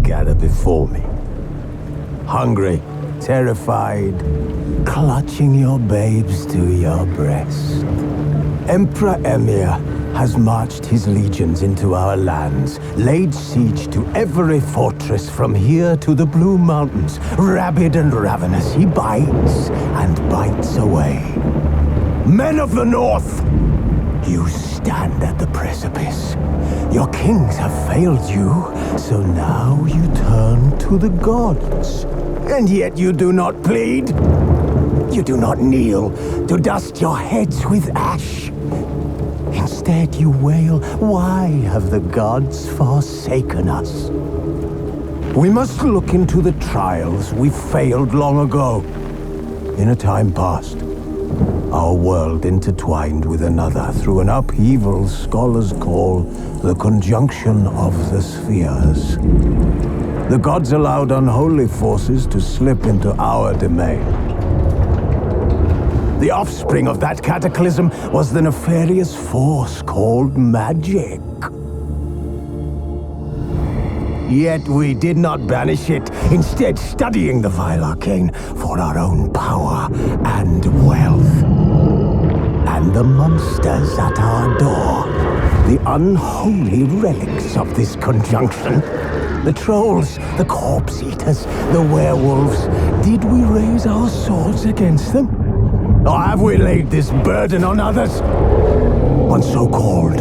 gather before me. Hungry, terrified, clutching your babes to your breast. Emperor Emir has marched his legions into our lands, laid siege to every fortress from here to the Blue Mountains. Rabid and ravenous, he bites and bites away. Men of the North, you stand at the precipice. Your kings have failed you, so now you turn to the gods. And yet you do not plead. You do not kneel to dust your heads with ash. Instead you wail, why have the gods forsaken us? We must look into the trials we failed long ago. In a time past, our world intertwined with another through an upheaval scholars call the conjunction of the spheres. The gods allowed unholy forces to slip into our domain. The offspring of that cataclysm was the nefarious force called magic. Yet we did not banish it, instead studying the vile arcane for our own power and wealth. And the monsters at our door, the unholy relics of this conjunction, the trolls, the corpse eaters, the werewolves, did we raise our swords against them? Or have we laid this burden on others? On so-called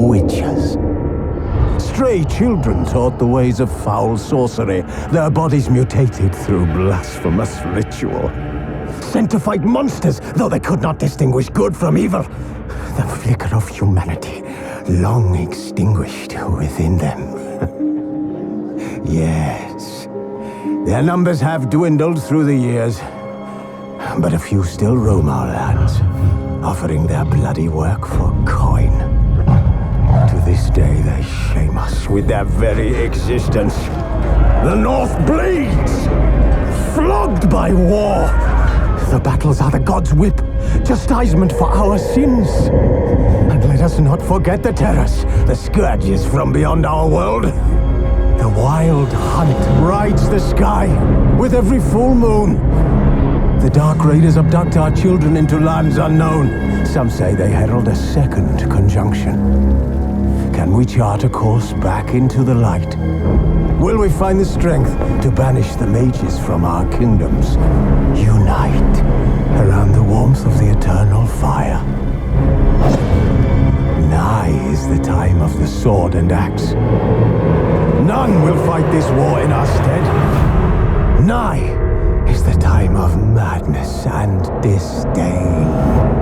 witches. Stray children taught the ways of foul sorcery, their bodies mutated through blasphemous ritual. Sent to fight monsters, though they could not distinguish good from evil. The flicker of humanity, long extinguished within them. Yes, their numbers have dwindled through the years, but a few still roam our lands, offering their bloody work for coin. To this day, they shame us with their very existence. The North bleeds, flogged by war. The battles are the gods' whip, chastisement for our sins. And let us not forget the terrors, the scourges from beyond our world. The wild hunt rides the sky with every full moon. The Dark Raiders abduct our children into lands unknown. Some say they herald a second conjunction. Can we chart a course back into the light? Will we find the strength to banish the mages from our kingdoms? Unite around the warmth of the eternal fire. Nigh is the time of the sword and axe. None will fight this war in our stead. Nigh is the time of madness and disdain.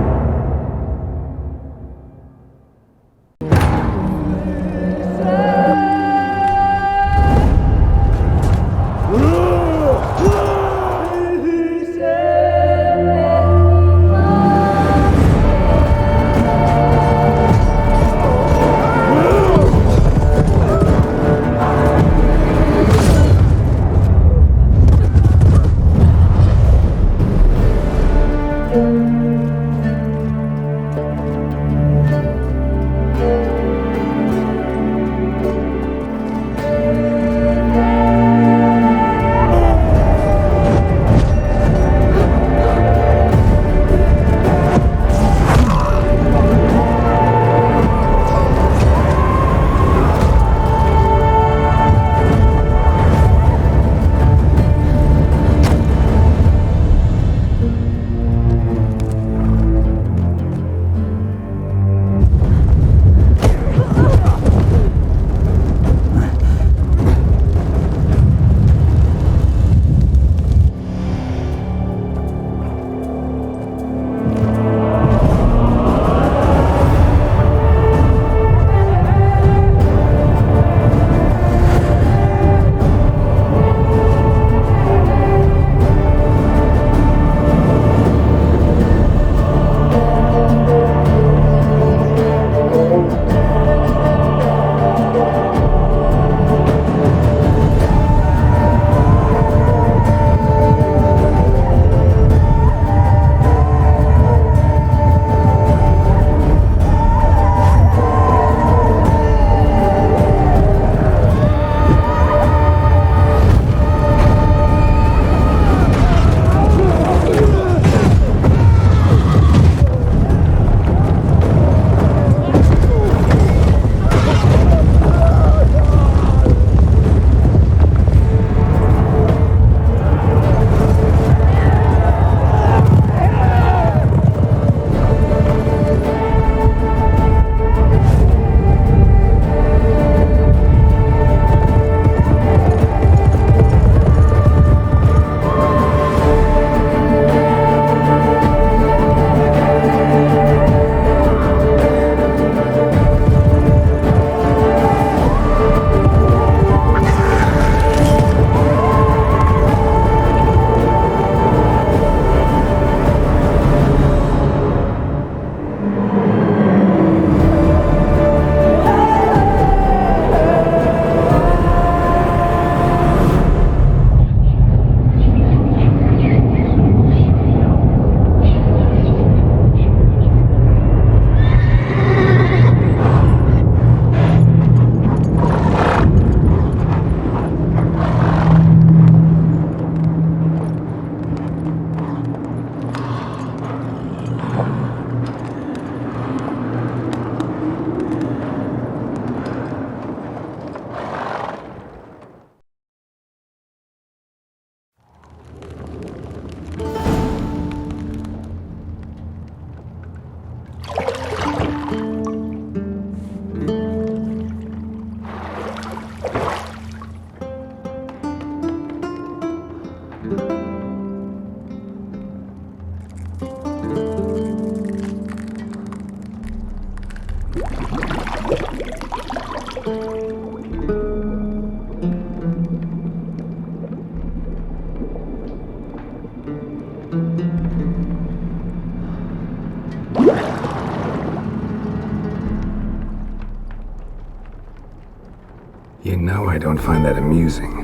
You know I don't find that amusing.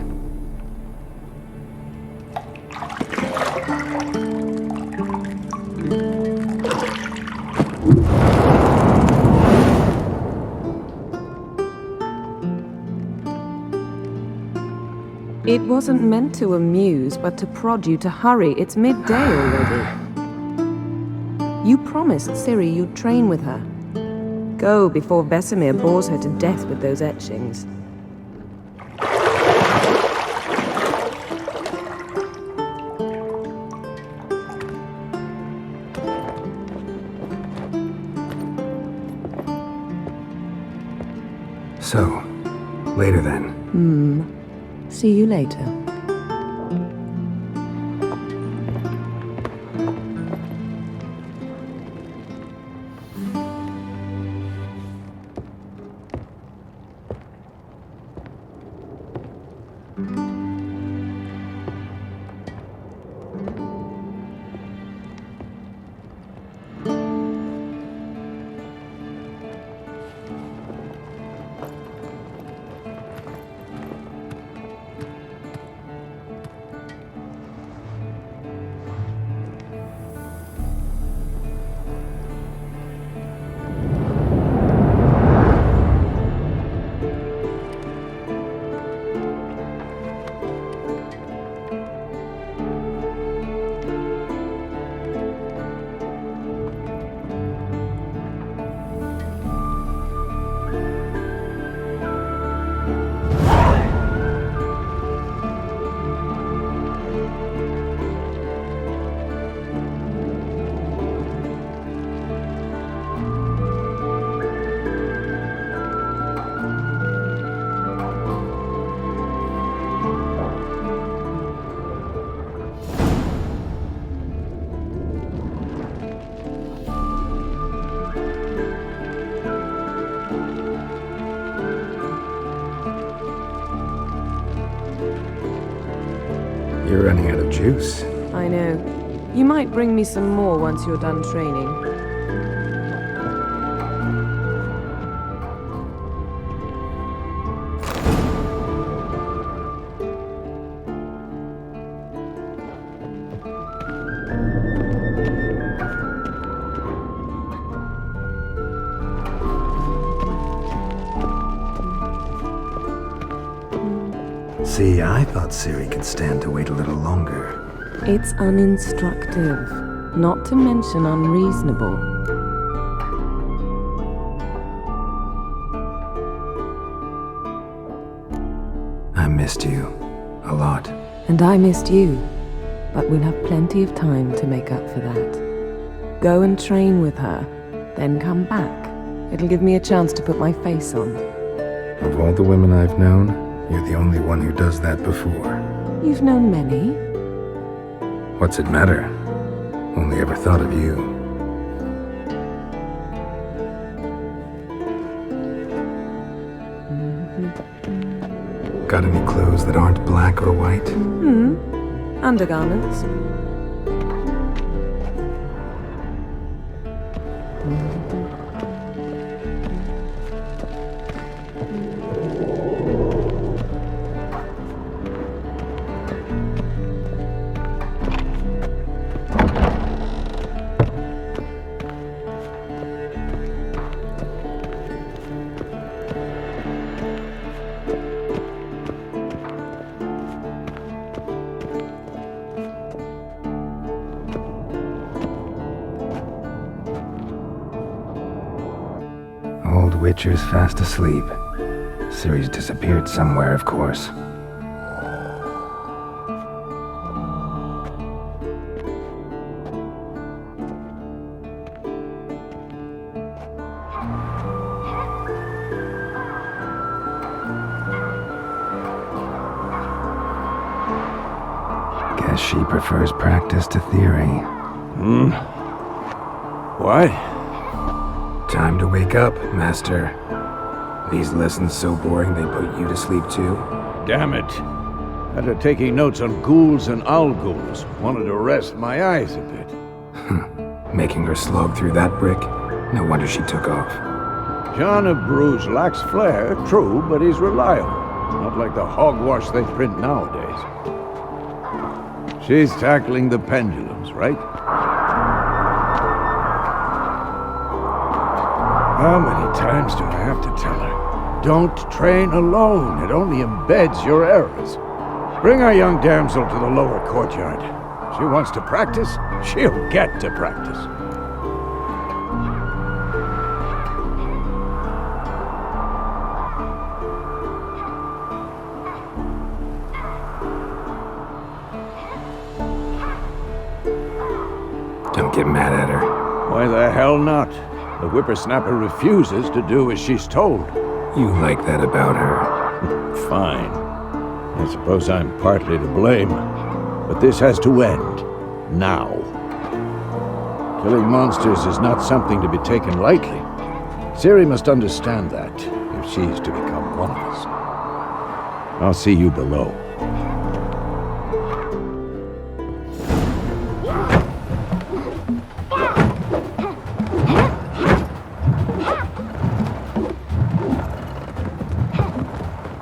It wasn't meant to amuse, but to prod you to hurry. It's midday already. You promised Ciri you'd train with her. Go before Vesemir bores her to death with those etchings. So, later then. See you later. You're running out of juice. I know. You might bring me some more once you're done training. See, I thought Ciri could stand to wait a little longer. It's uninstructive, not to mention unreasonable. I missed you. A lot. And I missed you. But we'll have plenty of time to make up for that. Go and train with her, then come back. It'll give me a chance to put my face on. Of all the women I've known, you're the only one who does that before. You've known many. What's it matter? Only ever thought of you. Got any clothes that aren't black or white? Undergarments. Old Witcher's fast asleep. Ciri's disappeared somewhere, of course. as she prefers practice to theory. What? Time to wake up, Master. These lessons so boring they put you to sleep too? Damn it. After taking notes on ghouls and owl ghouls, wanted to rest my eyes a bit. Making her slog through that brick? No wonder she took off. John of Bruges lacks flair, true, but he's reliable. Not like the hogwash they print nowadays. She's tackling the pendulums, right? How many times do I have to tell her? Don't train alone. It only embeds your errors. Bring our young damsel to the lower courtyard. She wants to practice, she'll get to practice. Don't get mad at her. Why the hell not? The whippersnapper refuses to do as she's told. You like that about her. Fine. I suppose I'm partly to blame. But this has to end. Now. Killing monsters is not something to be taken lightly. Ciri must understand that, if she's to become one of us. I'll see you below.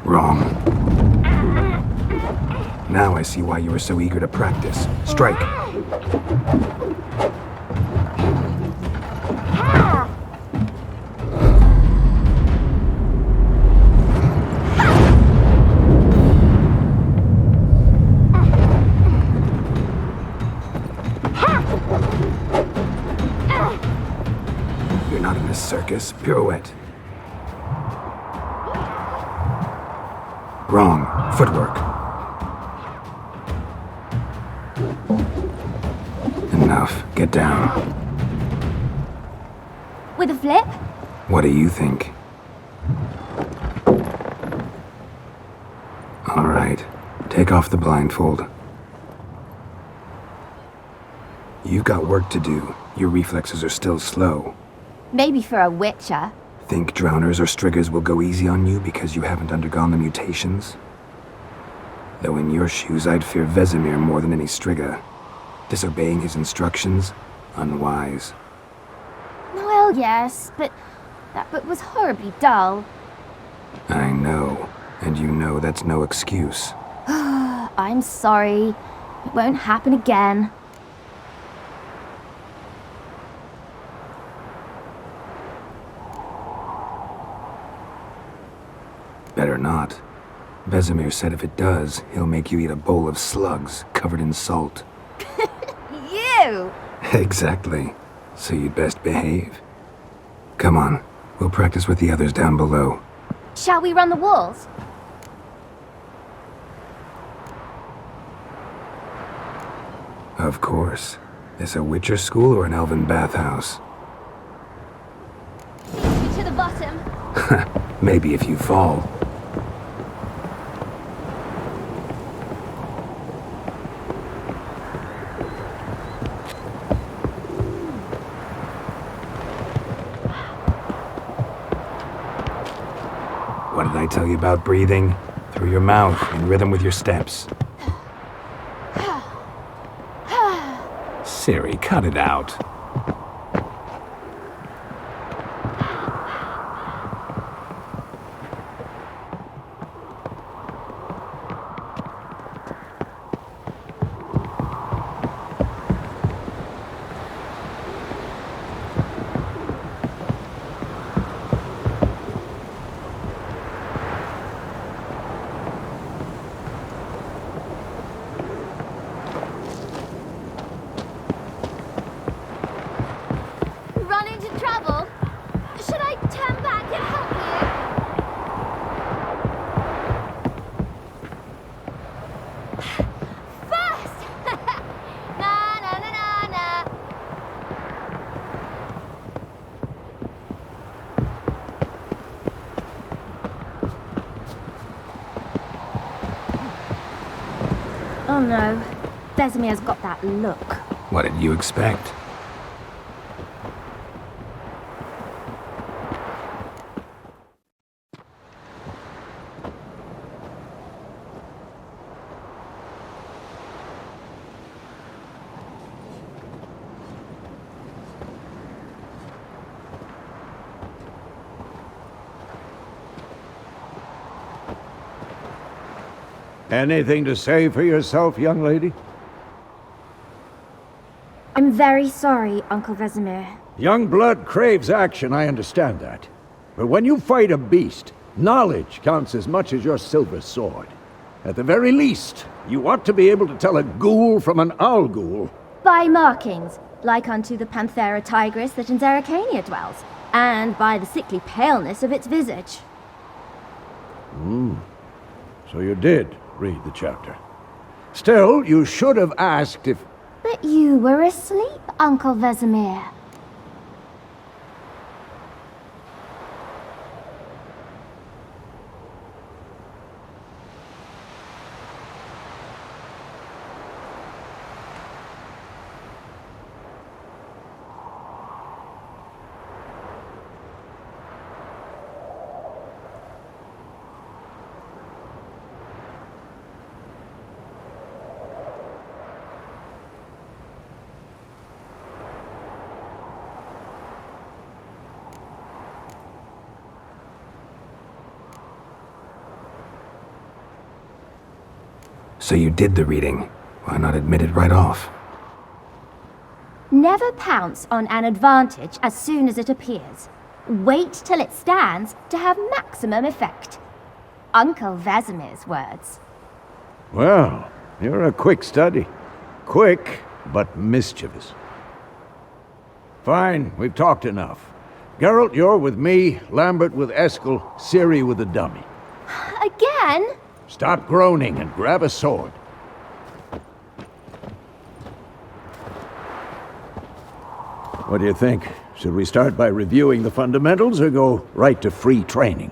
Wrong. Now I see why you were so eager to practice. Strike. You're not in a circus. Pirouette. Wrong. Footwork. Enough. Get down. With a flip? What do you think? All right. Take off the blindfold. You've got work to do. Your reflexes are still slow. Maybe for a witcher. Think drowners or striggers will go easy on you because you haven't undergone the mutations? Though in your shoes, I'd fear Vesemir more than any strigger. Disobeying his instructions? Unwise. Well, yes, but that book was horribly dull. I know. And you know that's no excuse. I'm sorry. It won't happen again. Better not. Vesemir said if it does, he'll make you eat a bowl of slugs covered in salt. You! Exactly. So you'd best behave. Come on. We'll practice with the others down below. Shall we run the walls? Of course. This a Witcher school or an elven bathhouse? To the bottom. Maybe if you fall. What did I tell you about breathing? Through your mouth, in rhythm with your steps. Ciri, cut it out. Run into trouble? Should I turn back and help you? First! Na na na na na. Oh no. Vesemir's got that look. What did you expect? Anything to say for yourself, young lady? I'm very sorry, Uncle Vesemir. Young blood craves action, I understand that. But when you fight a beast, knowledge counts as much as your silver sword. At the very least, you ought to be able to tell a ghoul from an owl ghoul. By markings, like unto the Panthera tigris that in Zerrikania dwells, and by the sickly paleness of its visage. So you did read the chapter. Still, you should have asked if... But you were asleep, Uncle Vesemir. So you did the reading. Why not admit it right off? Never pounce on an advantage as soon as it appears. Wait till it stands to have maximum effect. Uncle Vesemir's words. Well, you're a quick study. Quick, but mischievous. Fine, we've talked enough. Geralt, you're with me, Lambert with Eskel, Ciri with the dummy. Again? Stop groaning and grab a sword. What do you think? Should we start by reviewing the fundamentals or go right to free training?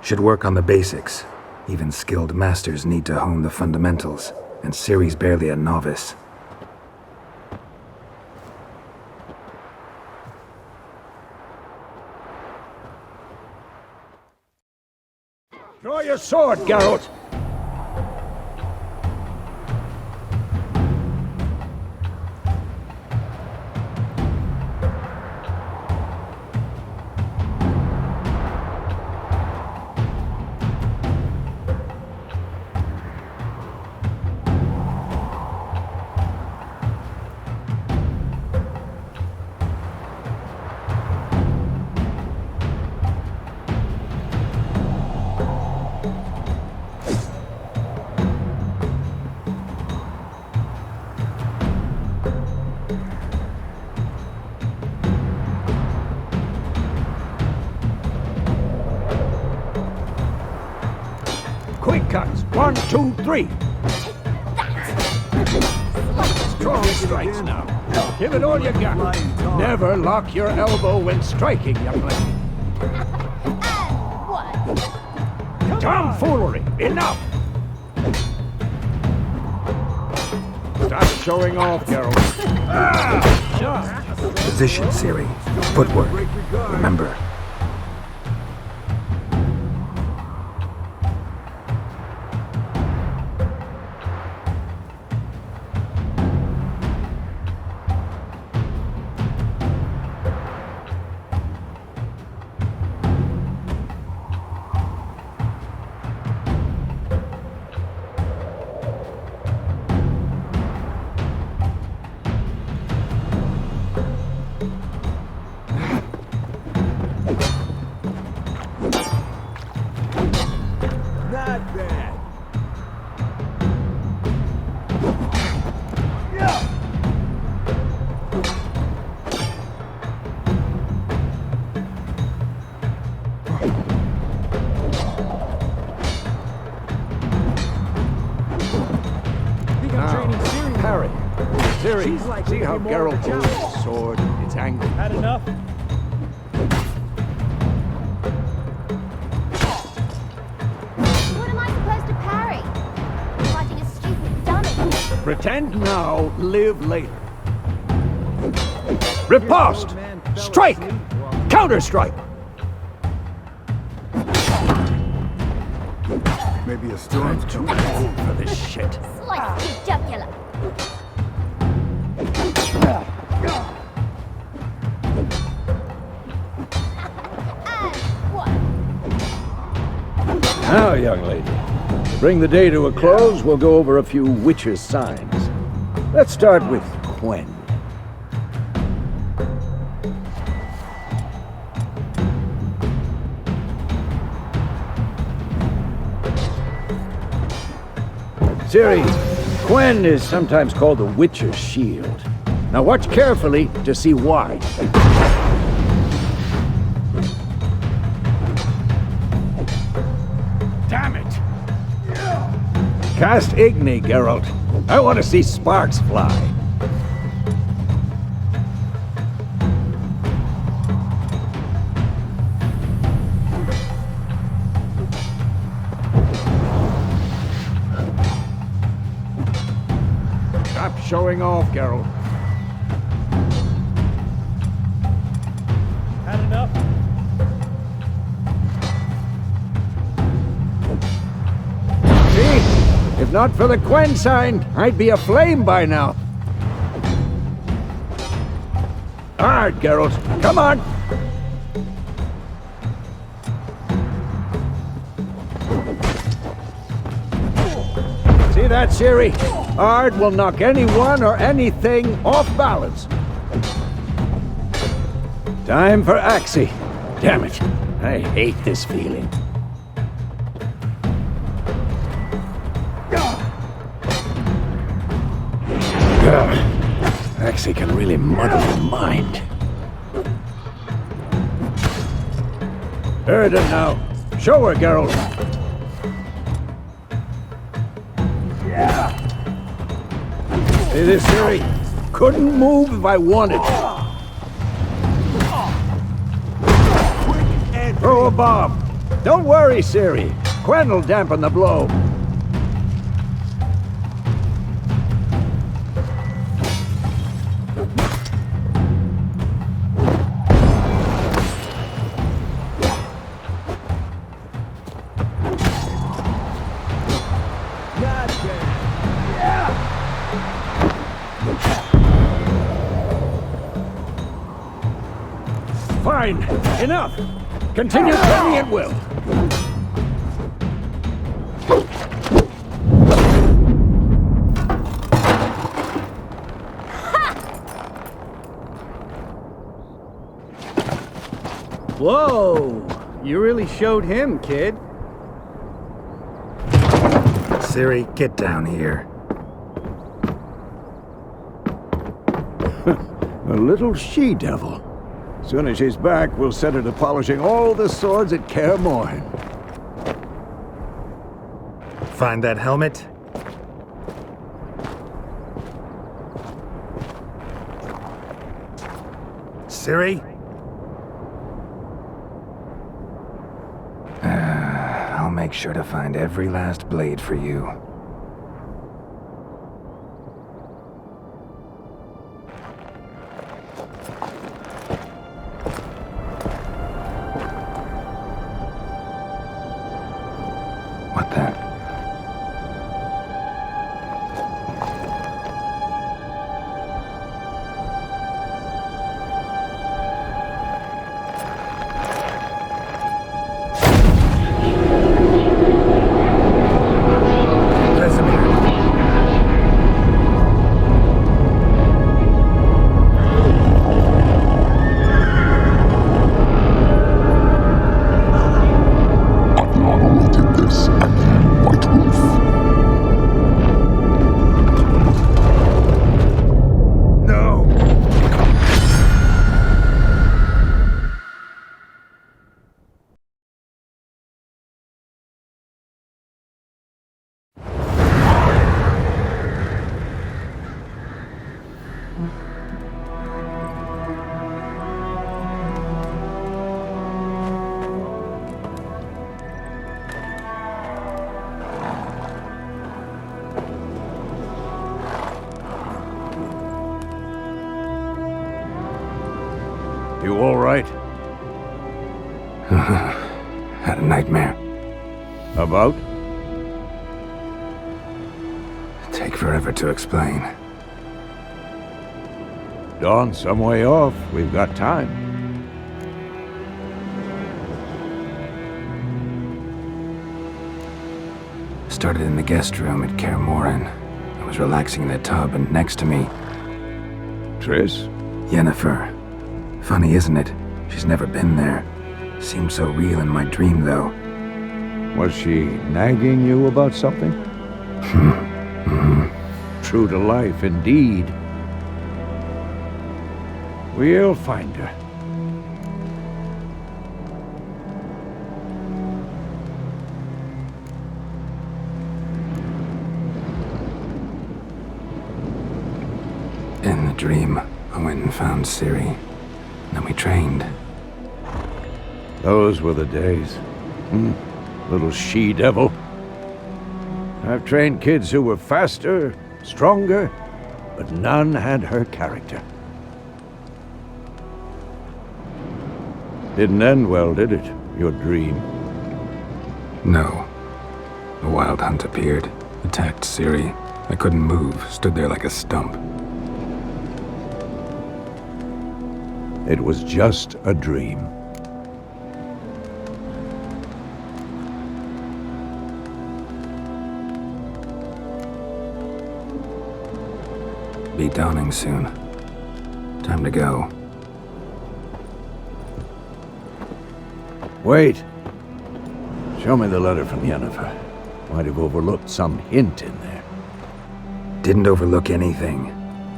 Should work on the basics. Even skilled masters need to hone the fundamentals, and Ciri's barely a novice. Draw your sword, Geralt! Quick cuts. 1, 2, 3. Strong strikes now. Give it all you got. Never lock your elbow when striking, young lady. What? Tomfoolery! Enough! Stop showing off, Geralt. Position, Ciri. Footwork. Remember. Parry. Ciri, see how Geralt holds his sword? It's angled. Had enough? Pretend now, live later. Riposte! Strike! Counter-strike! Maybe a storm's Too old for this shit. Slice the jugular. Now, young lady, to bring the day to a close, we'll go over a few witches' signs. Let's start with Quen. Ciri, Quen is sometimes called the Witcher's Shield. Now watch carefully to see why. Damn it! Cast Igni, Geralt. I want to see sparks fly. Stop showing off, Geralt. Had enough? See? If not for the Quen sign, I'd be aflame by now. Hard, Geralt. Come on! See that, Ciri? Ard will knock anyone or anything off balance. Time for Axii. Damn it. I hate this feeling. Axii can really muddle your mind. Heard it now. Show her, Geralt. See this, Ciri? Couldn't move if I wanted. Throw a bomb. Don't worry, Ciri. Quen will dampen the blow. Fine. Enough. Continue turning at will. Whoa! You really showed him, kid. Ciri, get down here. A little she-devil. Soon as she's back, we'll set her to polishing all the swords at Kaer Morhen. Find that helmet? Ciri? I'll make sure to find every last blade for you. What the? Look at this again. right? Had a nightmare. About? Take forever to explain. Dawn's some way off. We've got time. Started in the guest room at Kaer Morhen. I was relaxing in the tub, and next to me, Triss? Yennefer. Funny, isn't it? She's never been there. Seemed so real in my dream, though. Was she nagging you about something? True to life, indeed. We'll find her. In the dream, I went and found Ciri. Then we trained. Those were the days. Little she-devil. I've trained kids who were faster, stronger, but none had her character. Didn't end well, did it? Your dream? No. A wild hunt appeared, attacked Ciri. I couldn't move, stood there like a stump. It was just a dream. Be dawning soon. Time to go. Wait. Show me the letter from Yennefer. Might have overlooked some hint in there. Didn't overlook anything.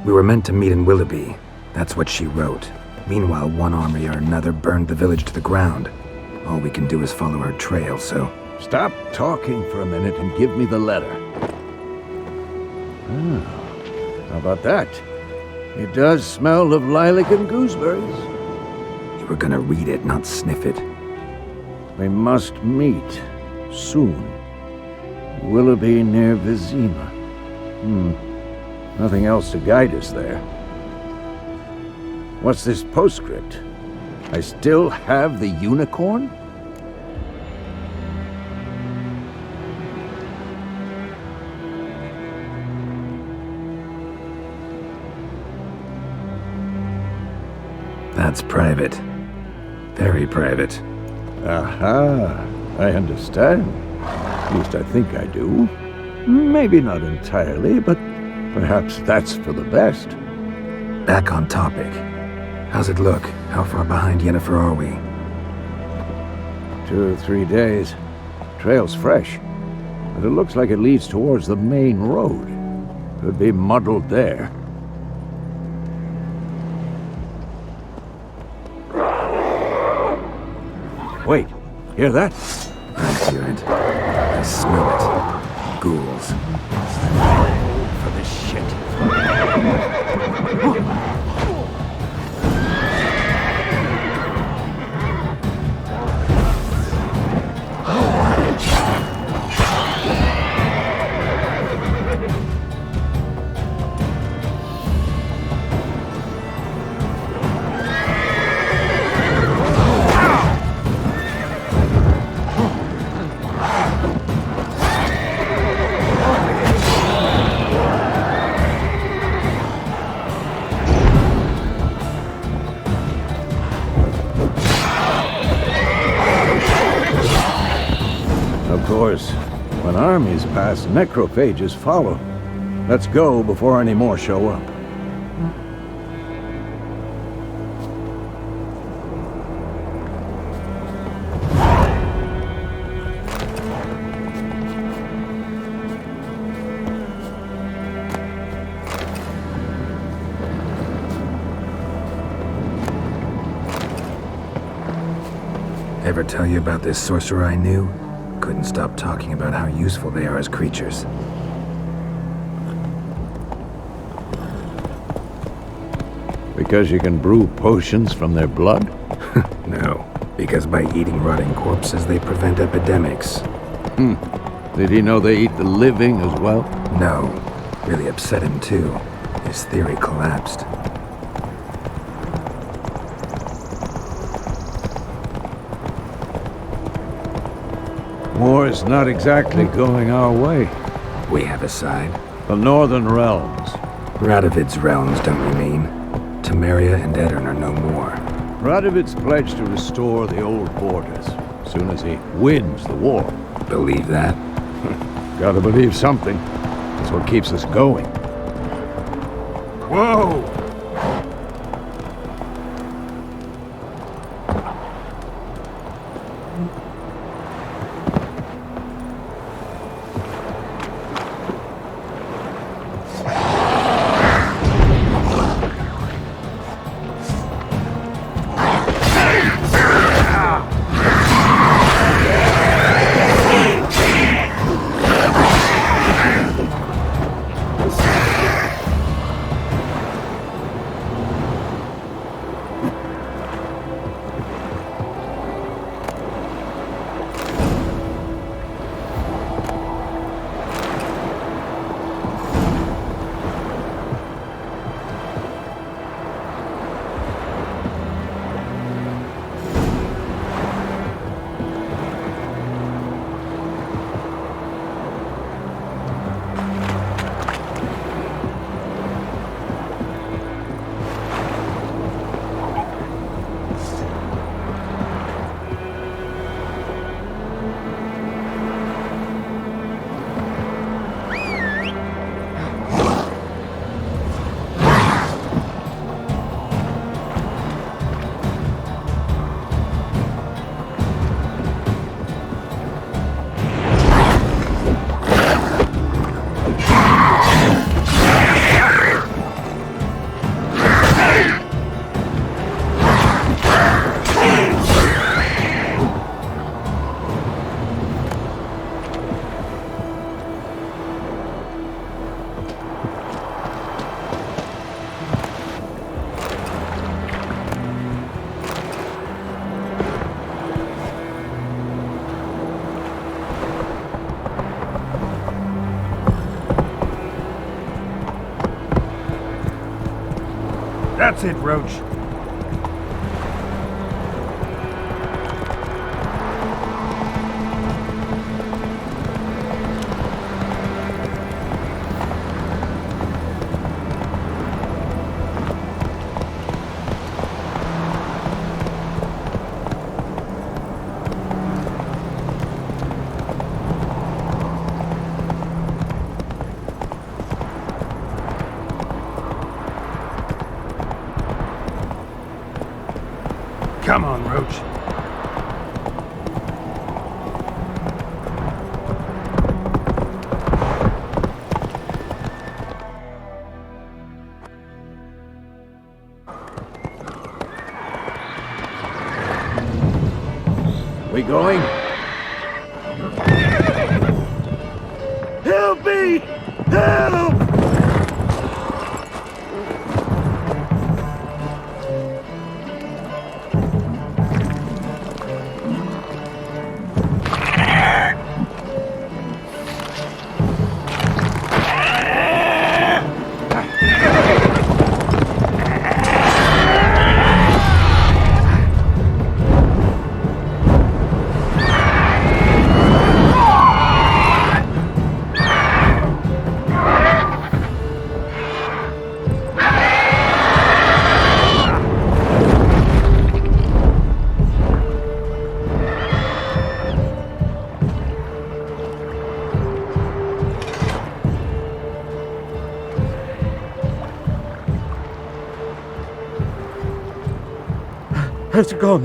We were meant to meet in Willoughby. That's what she wrote. Meanwhile, one army or another burned the village to the ground. All we can do is follow her trail, so... Stop talking for a minute and give me the letter. How about that? It does smell of lilac and gooseberries. You were gonna read it, not sniff it. We must meet soon. Willoughby near Vizima. Nothing else to guide us there. What's this postscript? I still have the unicorn? That's private. Very private. Aha, I understand. At least I think I do. Maybe not entirely, but perhaps that's for the best. Back on topic. How's it look? How far behind Yennefer are we? 2 or 3 days. Trail's fresh, but it looks like it leads towards the main road. Could be muddled there. Wait, hear that? I hear it. I smell it. Ghouls. For this shit. Of course, when armies pass, necrophages follow. Let's go before any more show up. Ever tell you about this sorcerer I knew? Couldn't stop talking about how useful they are as creatures. Because you can brew potions from their blood? No, because by eating rotting corpses, they prevent epidemics. Did he know they eat the living as well? No, really upset him too. His theory collapsed. War's not exactly going our way. We have a side. The Northern Realms. Radovid's realms, don't you mean? Temeria and Edirn are no more. Radovid's pledged to restore the old borders as soon as he wins the war. Believe that? Gotta believe something. That's what keeps us going. Whoa! That's it, Roach. Come on, Roach. We going? Help me! Help! Has it gone?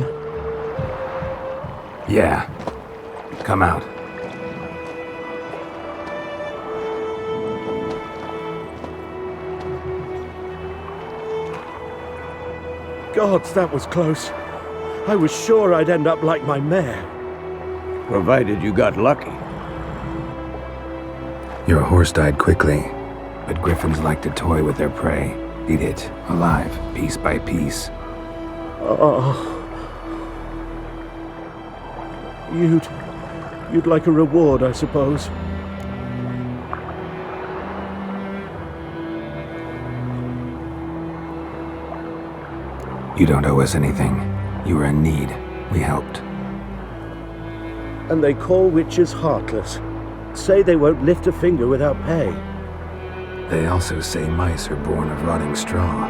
Yeah. Come out. Gods, that was close. I was sure I'd end up like my mare. Provided you got lucky. Your horse died quickly, but griffins like to toy with their prey. Eat it, alive, piece by piece. Oh. You'd like a reward, I suppose. You don't owe us anything. You were in need. We helped. And they call witches heartless. Say they won't lift a finger without pay. They also say mice are born of rotting straw.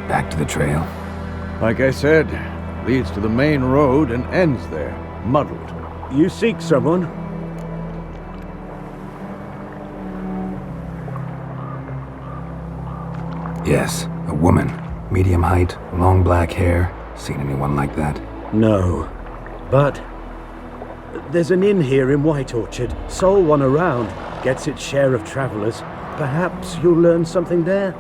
Back to the trail. Like I said, leads to the main road and ends there, muddled. You seek someone? Yes, a woman. Medium height, long black hair. Seen anyone like that? No. But there's an inn here in White Orchard. Sole one around. Gets its share of travelers. Perhaps you'll learn something there?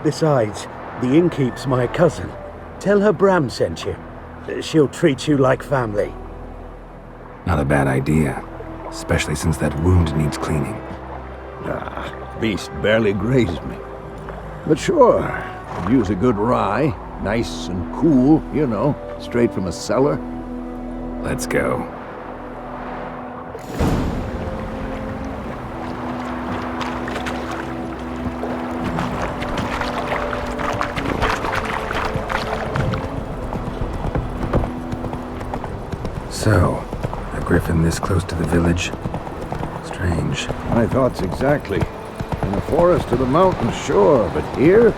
Besides, the innkeep's my cousin. Tell her Bram sent you. She'll treat you like family. Not a bad idea. Especially since that wound needs cleaning. Beast barely grazed me. But sure, could use a good rye. Nice and cool, you know, straight from a cellar. Let's go. So, a griffin this close to the village? Strange. My thoughts exactly. In the forest to the mountains, sure, but here?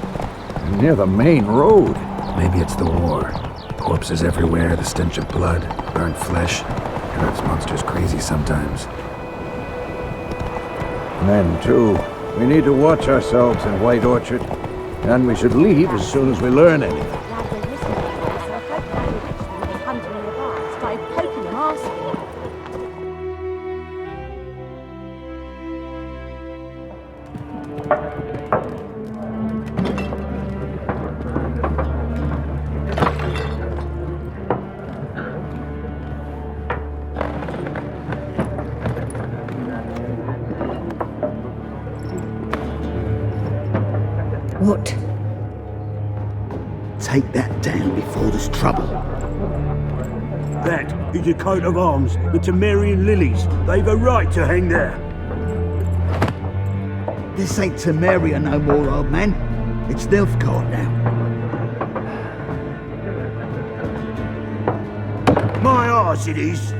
Near the main road. Maybe it's the war. Corpses everywhere, the stench of blood, burnt flesh. Drives monsters crazy sometimes. Men, too. We need to watch ourselves in White Orchard. And we should leave as soon as we learn anything. What? Take that down before there's trouble. That is a coat of arms, the Temerian lilies. They've a right to hang there. This ain't Temeria no more, old man. It's Nilfgaard now. My arse it is.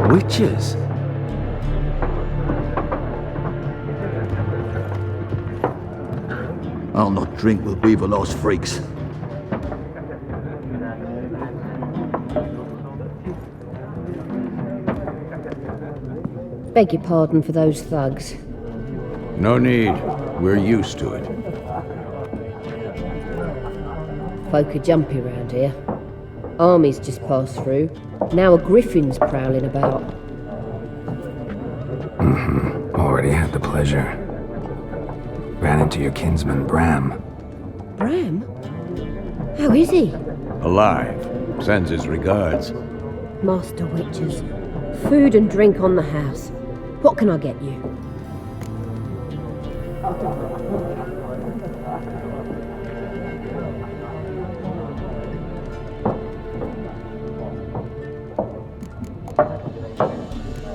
Witches? I'll not drink with Weaverlost freaks. Beg your pardon for those thugs. No need. We're used to it. Folk are jumpy round here. Armies just passed through. Now a griffin's prowling about. Already had the pleasure. Ran into your kinsman, Bram. Bram? How is he? Alive. Sends his regards. Master Witches. Food and drink on the house. What can I get you?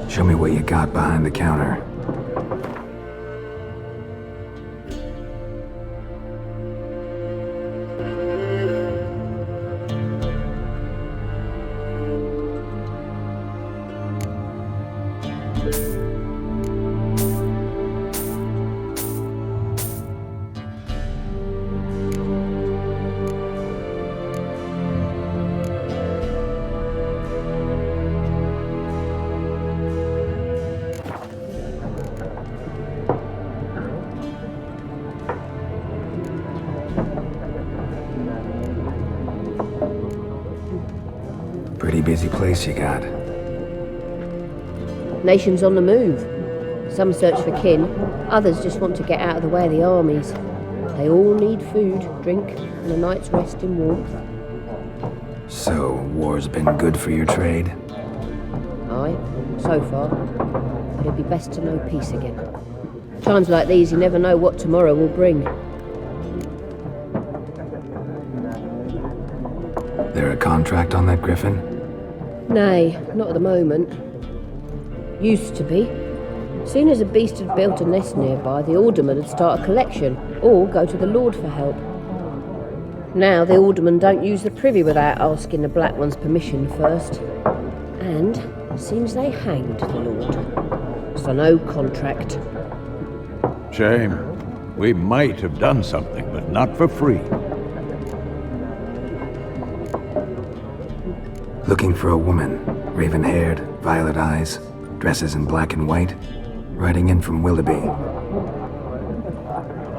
Show me what you got behind the counter. Pretty busy place you got. Nations on the move. Some search for kin, others just want to get out of the way of the armies. They all need food, drink, and a night's rest in warmth. So, war's been good for your trade? Aye, so far. But it'd be best to know peace again. Times like these, you never know what tomorrow will bring. There a contract on that griffin? Nay, not at the moment. Used to be. Soon as a beast had built a nest nearby, the alderman would start a collection, or go to the Lord for help. Now the aldermen don't use the privy without asking the Black One's permission first. And seems they hanged the Lord. So no contract. Shame. We might have done something, but not for free. Looking for a woman, raven-haired, violet eyes, dresses in black and white, riding in from Willoughby.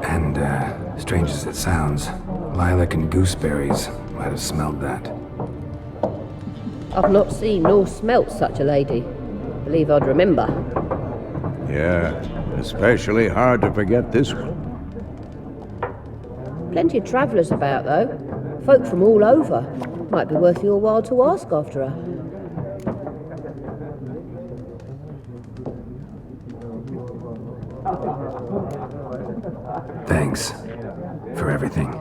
And, strange as it sounds, lilac and gooseberries might have smelled that. I've not seen nor smelt such a lady. Believe I'd remember. Yeah, especially hard to forget this one. Plenty of travellers about, though. Folk from all over. Might be worth your while to ask after her. Thanks for everything.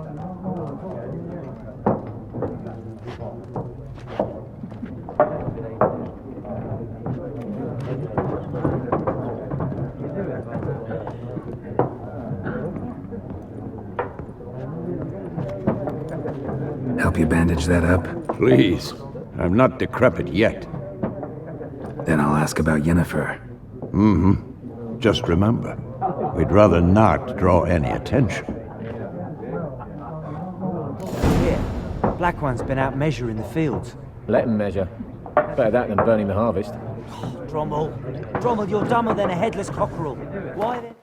Help you bandage that up? Please. I'm not decrepit yet. Then I'll ask about Yennefer. Mm-hmm. Just remember, we'd rather not draw any attention. Here, Black One's been out measuring the fields. Let him measure. Better that than burning the harvest. Drommel, you're dumber than a headless cockerel. Why then?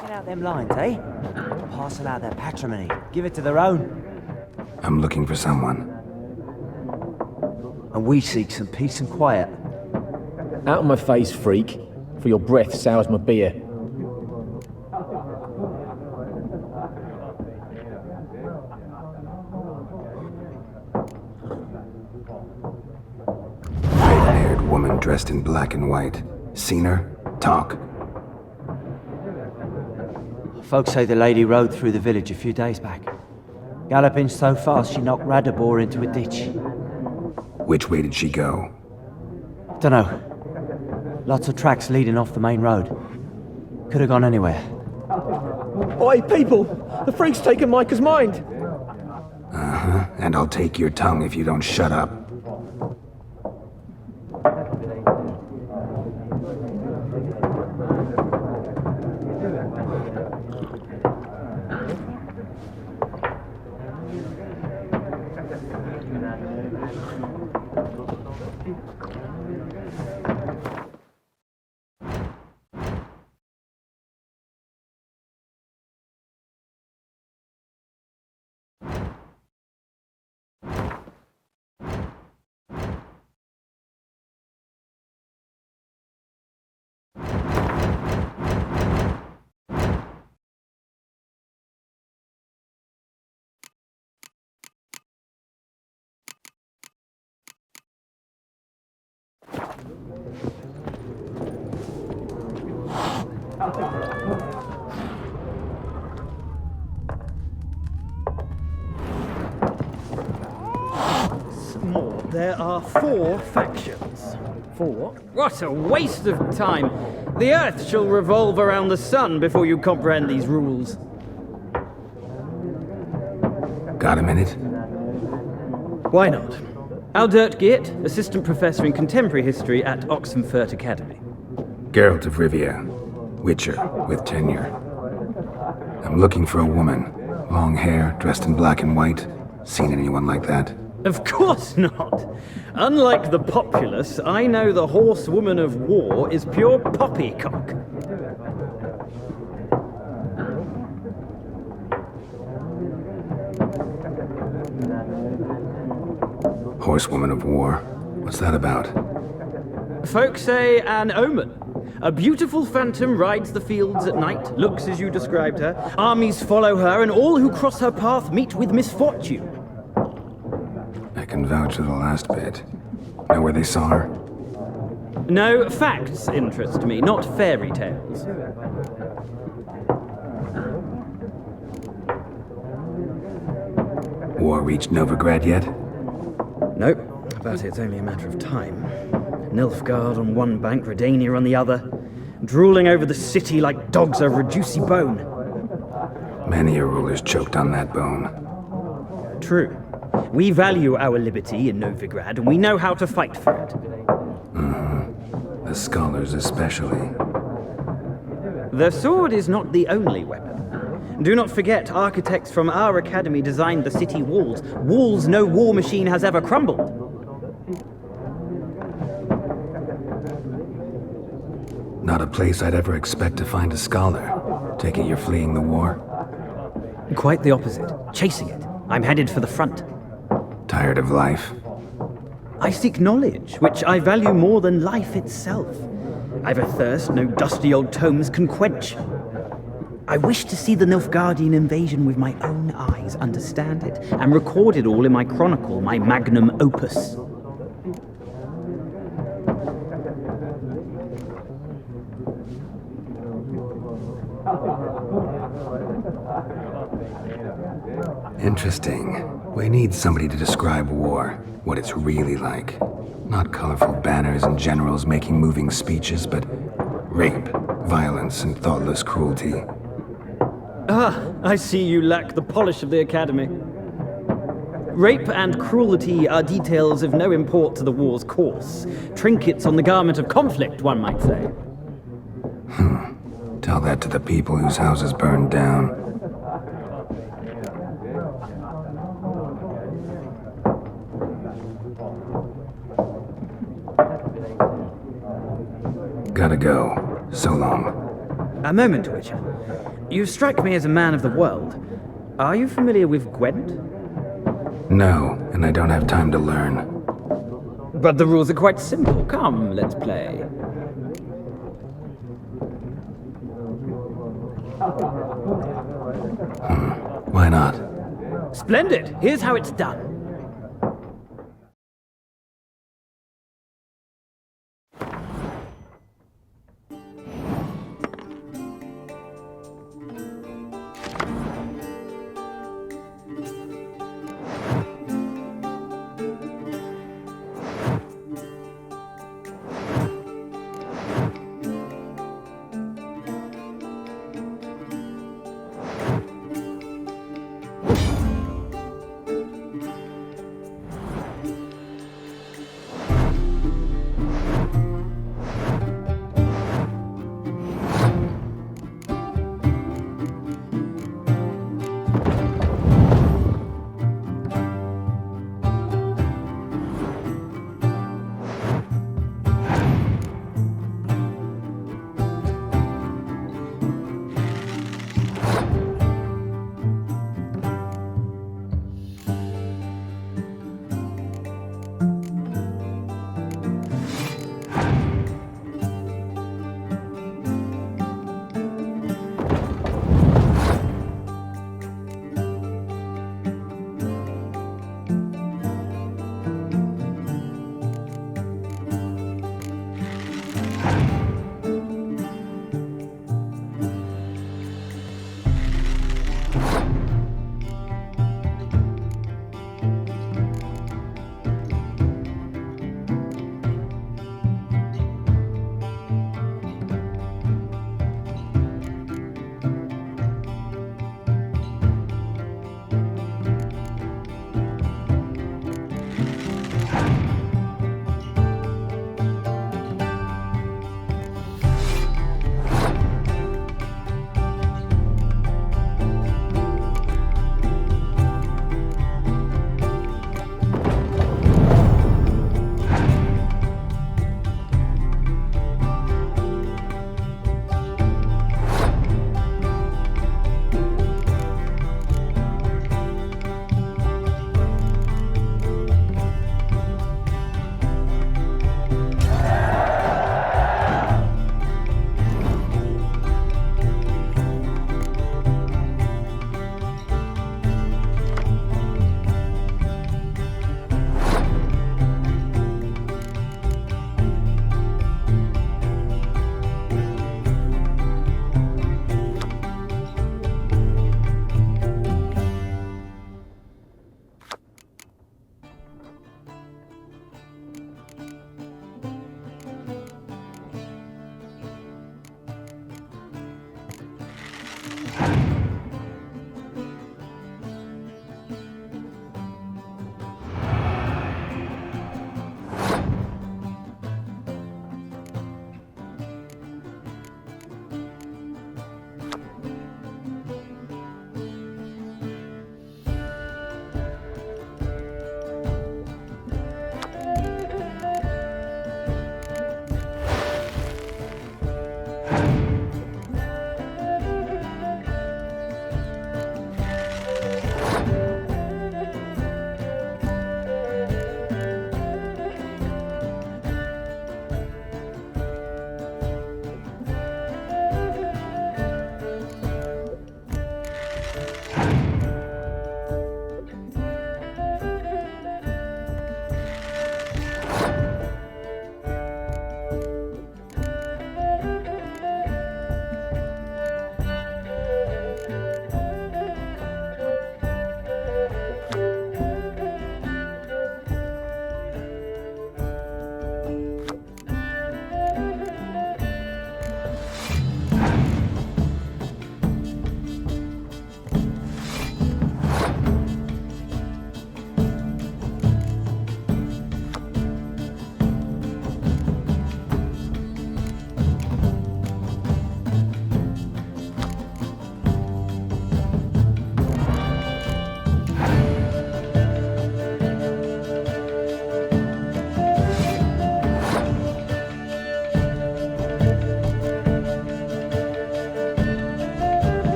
Get out them lines, eh? Parcel out their patrimony. Give it to their own. I'm looking for someone. And we seek some peace and quiet. Out of my face, freak, for your breath sours my beer. Red-haired woman dressed in black and white. Seen her? Talk. Folks say the lady rode through the village a few days back. Galloping so fast she knocked Radabor into a ditch. Which way did she go? Dunno. Lots of tracks leading off the main road. Could have gone anywhere. Oi, people! The freak's taken Micah's mind! Uh-huh. And I'll take your tongue if you don't shut up. More. There are 4 factions. 4? What a waste of time! The Earth shall revolve around the sun before you comprehend these rules. Got a minute? Why not? Aldert Geert, Assistant Professor in Contemporary History at Oxenfurt Academy. Geralt of Rivia, Witcher with tenure. I'm looking for a woman. Long hair, dressed in black and white. Seen anyone like that? Of course not! Unlike the populace, I know the horsewoman of war is pure poppycock. Horsewoman of war? What's that about? Folk say an omen. A beautiful phantom rides the fields at night, looks as you described her. Armies follow her, and all who cross her path meet with misfortune. I can vouch for the last bit. Know where they saw her? No, facts interest me, not fairy tales. War reached Novigrad yet? Nope, but it's only a matter of time. Nilfgaard on one bank, Redania on the other, drooling over the city like dogs over a juicy bone. Many a ruler's choked on that bone. True. We value our liberty in Novigrad, and we know how to fight for it. Mm-hmm. The scholars especially. The sword is not the only weapon. Do not forget, architects from our academy designed the city walls. Walls no war machine has ever crumbled. Not a place I'd ever expect to find a scholar. Take it you're fleeing the war? Quite the opposite. Chasing it. I'm headed for the front. Tired of life? I seek knowledge, which I value more than life itself. I've a thirst no dusty old tomes can quench. I wish to see the Nilfgaardian invasion with my own eyes, understand it, and record it all in my chronicle, my magnum opus. Interesting. We need somebody to describe war, what it's really like. Not colorful banners and generals making moving speeches, but rape, violence, and thoughtless cruelty. Ah, I see you lack the polish of the Academy. Rape and cruelty are details of no import to the war's course. Trinkets on the garment of conflict, one might say. Tell that to the people whose houses burned down. Gotta go. So long. A moment, Witcher. You strike me as a man of the world. Are you familiar with Gwent? No, and I don't have time to learn. But the rules are quite simple. Come, let's play. Why not? Splendid. Here's how it's done.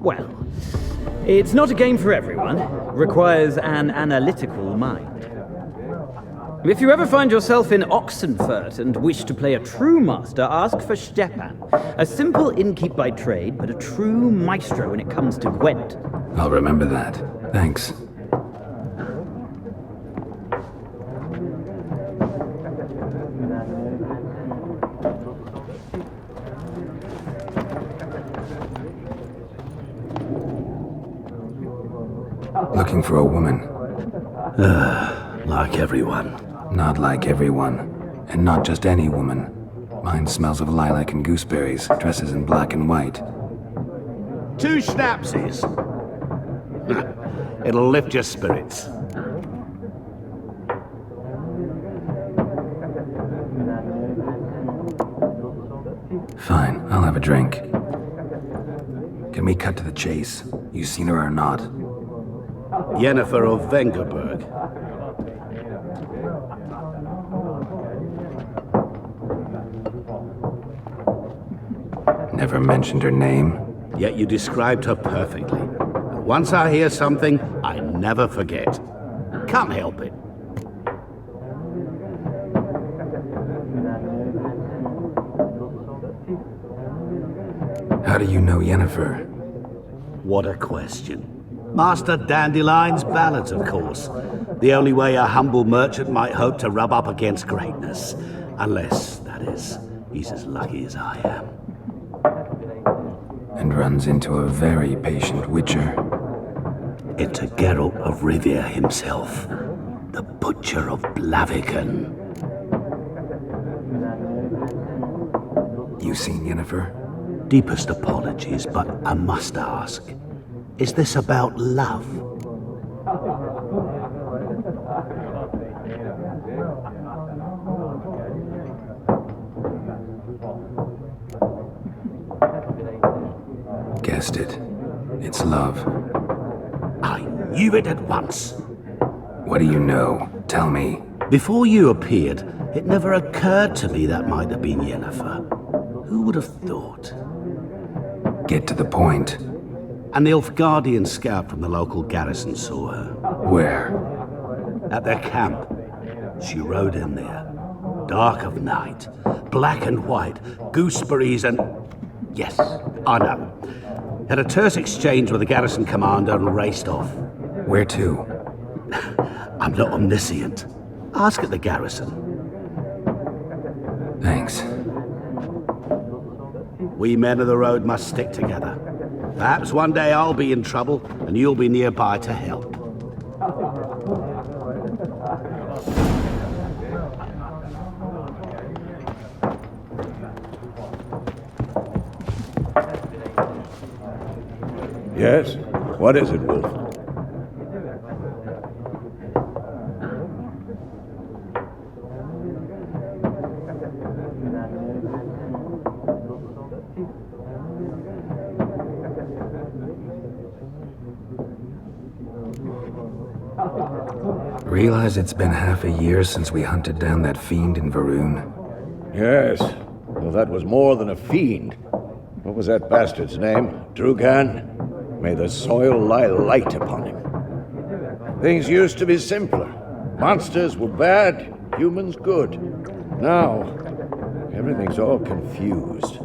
Well, it's not a game for everyone. Requires an analytical mind. If you ever find yourself in Oxenfurt and wish to play a true master, ask for Stepan. A simple innkeep by trade, but a true maestro when it comes to Gwent. I'll remember that. Thanks. Looking for a woman. Like everyone. Not like everyone. And not just any woman. Mine smells of lilac and gooseberries, dresses in black and white. 2 schnapsies. It'll lift your spirits. Fine, I'll have a drink. Can we cut to the chase? You seen her or not? Yennefer of Vengerberg. Never mentioned her name. Yet you described her perfectly. Once I hear something, I never forget. Can't help it. How do you know Yennefer? What a question. Master Dandelion's ballads, of course. The only way a humble merchant might hope to rub up against greatness. Unless, that is, he's as lucky as I am. And runs into a very patient witcher. Into Geralt of Rivia himself. The Butcher of Blaviken. You seen Yennefer? Deepest apologies, but I must ask. Is this about love? Guessed it. It's love. I knew it at once. What do you know? Tell me. Before you appeared, it never occurred to me that might have been Yennefer. Who would have thought? Get to the point. An Nilfgaardian scout from the local garrison saw her. Where? At their camp. She rode in there. Dark of night. Black and white. Gooseberries and... Yes, I know. Had a terse exchange with the garrison commander and raced off. Where to? I'm not omniscient. Ask at the garrison. Thanks. We men of the road must stick together. Perhaps one day I'll be in trouble, and you'll be nearby to help. Yes? What is it, Wolf? Realize it's been half a year since we hunted down that fiend in Varun? Yes. Well, that was more than a fiend. What was that bastard's name? Drugan? May the soil lie light upon him. Things used to be simpler. Monsters were bad, humans good. Now, everything's all confused.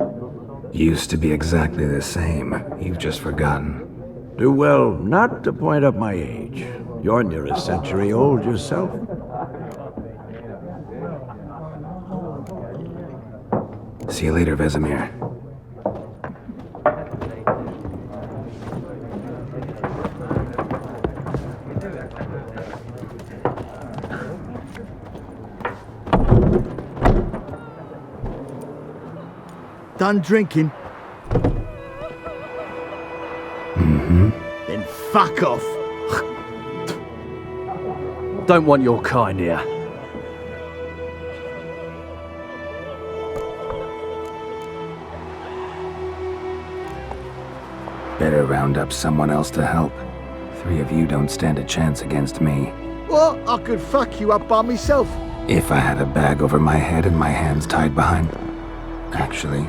Used to be exactly the same. You've just forgotten. Do well not to point up my age. You're near a century old yourself. See you later, Vesemir. Done drinking? Mm-hmm. Then fuck off. Don't want your kind here. Better round up someone else to help. 3 of you don't stand a chance against me. Well, I could fuck you up by myself. If I had a bag over my head and my hands tied behind... Actually,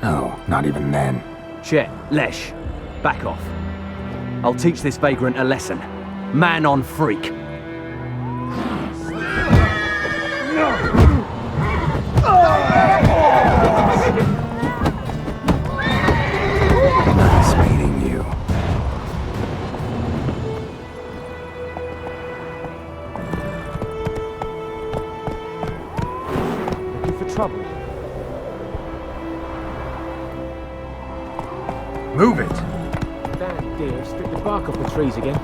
no, not even then. Chet, Lesh, back off. I'll teach this vagrant a lesson. Man on freak. Nice meeting you. Looking for trouble? Move it! Damn dear, strip the bark off the trees again.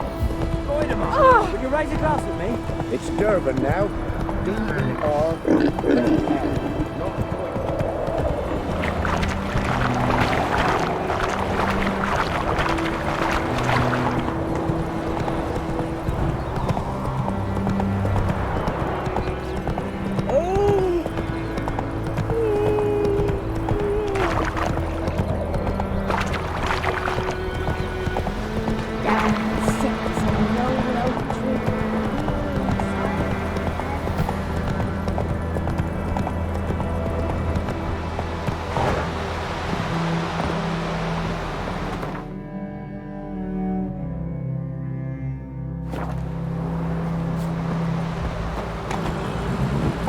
Would you raise a glass with me? It's Durban now. D-E-R...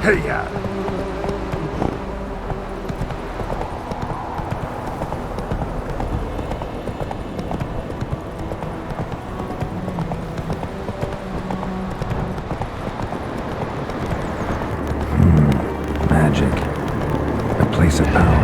Hey-ya! Magic. A place of power.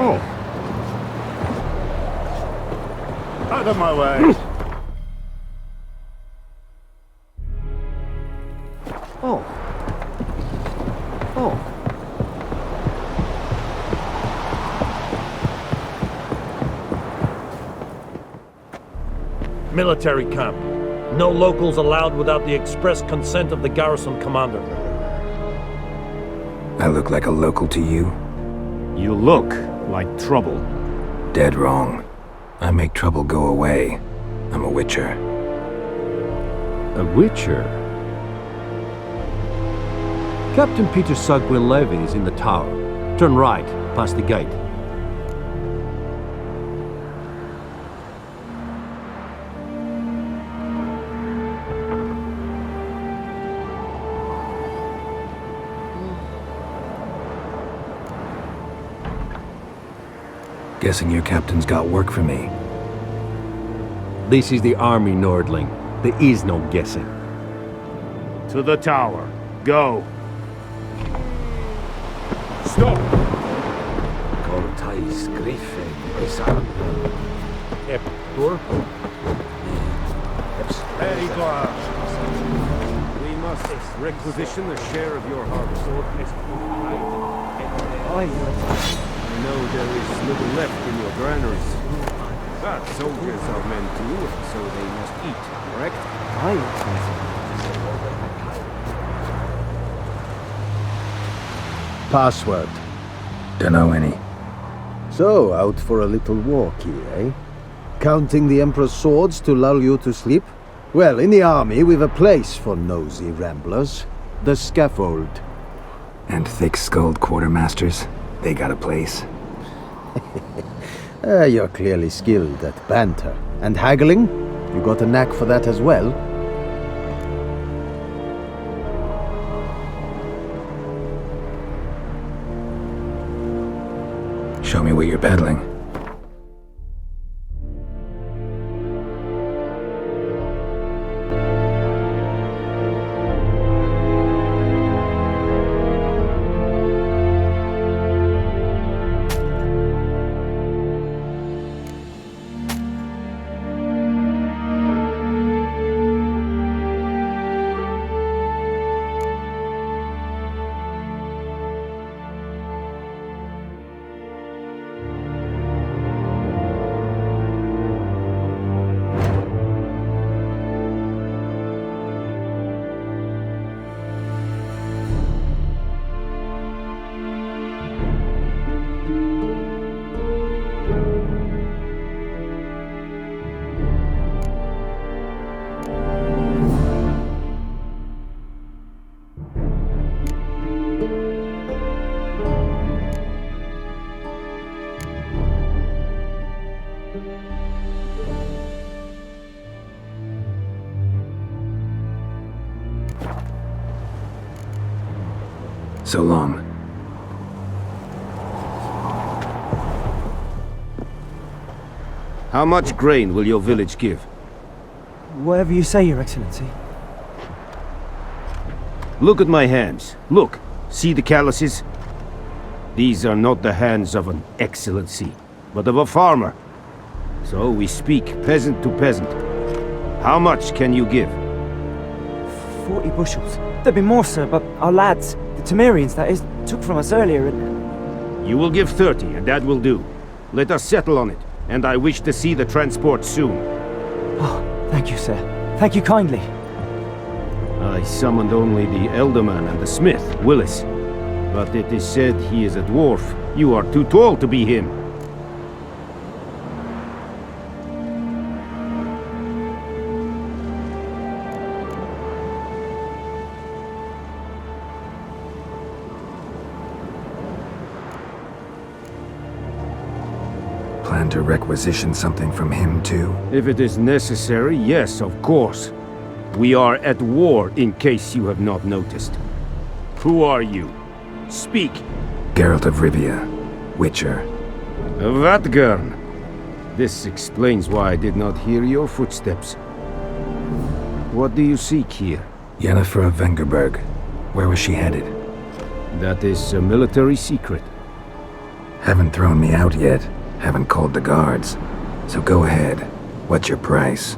Oh. Out of my way. Oh. Oh. Military camp. No locals allowed without the express consent of the garrison commander. I look like a local to you? You look like trouble. Dead wrong. I make trouble go away. I'm a witcher. A witcher? Captain Peter Sugwill Levy is in the tower. Turn right, past the gate. Guessing your captain's got work for me. This is the army, Nordling. There is no guessing. To the tower. Go. Stop! Cortais Griffe Esan. Eptor. Very good. We must requisition a share of your harvest. I know there is little left in your granaries. But soldiers are men too, so they must eat, correct? Password. Dunno any. So, out for a little walk here, eh? Counting the Emperor's swords to lull you to sleep? Well, in the army, we've a place for nosy ramblers. The scaffold. And thick-skulled quartermasters? They got a place. You're clearly skilled at banter. And haggling? You got a knack for that as well? Show me what you're peddling. So long. How much grain will your village give? Whatever you say, Your Excellency. Look at my hands. Look. See the calluses? These are not the hands of an excellency, but of a farmer. So we speak peasant to peasant. How much can you give? 40 bushels. There'd be more, sir, but our lads, the Temerians, that is, took from us earlier and... You will give 30, and that will do. Let us settle on it, and I wish to see the transport soon. Oh, thank you, sir. Thank you kindly. I summoned only the Elderman and the smith, Willis. But it is said he is a dwarf. You are too tall to be him. Plan to requisition something from him, too? If it is necessary, yes, of course. We are at war, in case you have not noticed. Who are you? Speak! Geralt of Rivia, Witcher. Vatt'ghern! This explains why I did not hear your footsteps. What do you seek here? Yennefer of Vengerberg. Where was she headed? That is a military secret. Haven't thrown me out yet. Haven't called the guards. So go ahead. What's your price?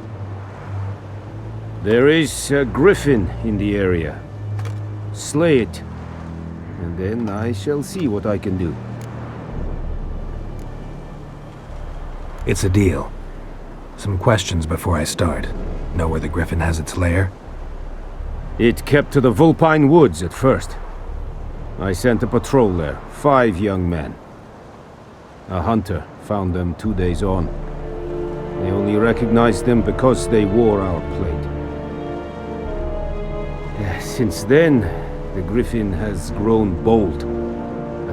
There is a griffin in the area. Slay it, and then I shall see what I can do. It's a deal. Some questions before I start. Know where the griffin has its lair? It kept to the Vulpine Woods at first. I sent a patrol there, 5 young men. A hunter found them 2 days on. They only recognized them because they wore our plate. Since then, the griffin has grown bold.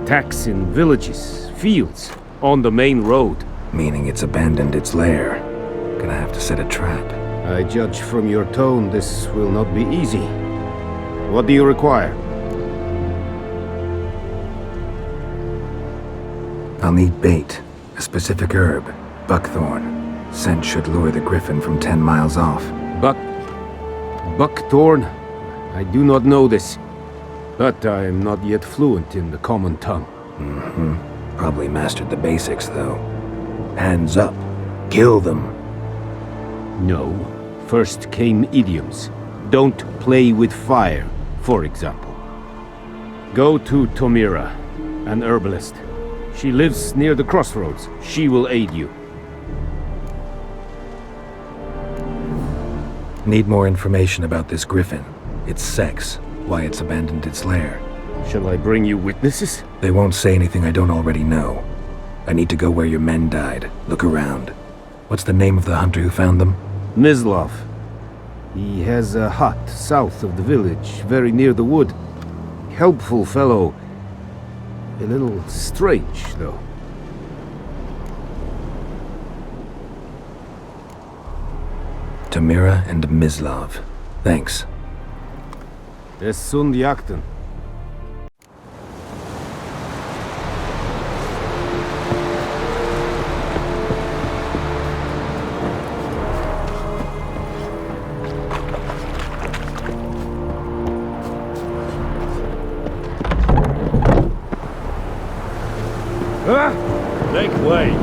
Attacks in villages, fields, on the main road. Meaning it's abandoned its lair. Gonna have to set a trap. I judge from your tone this will not be easy. What do you require? I'll need bait. A specific herb. Buckthorn. Scent should lure the griffin from 10 miles off. Buckthorn? I do not know this. But I am not yet fluent in the common tongue. Probably mastered the basics, though. Hands up. Kill them. No. First came idioms. Don't play with fire, for example. Go to Tomira, an herbalist. She lives near the crossroads. She will aid you. Need more information about this griffin. Its sex. Why it's abandoned its lair. Shall I bring you witnesses? They won't say anything I don't already know. I need to go where your men died. Look around. What's the name of the hunter who found them? Mislav. He has a hut south of the village, very near the wood. Helpful fellow. A little strange, though. Tomira and Mislav. Thanks. Es sunt jakten. Make way.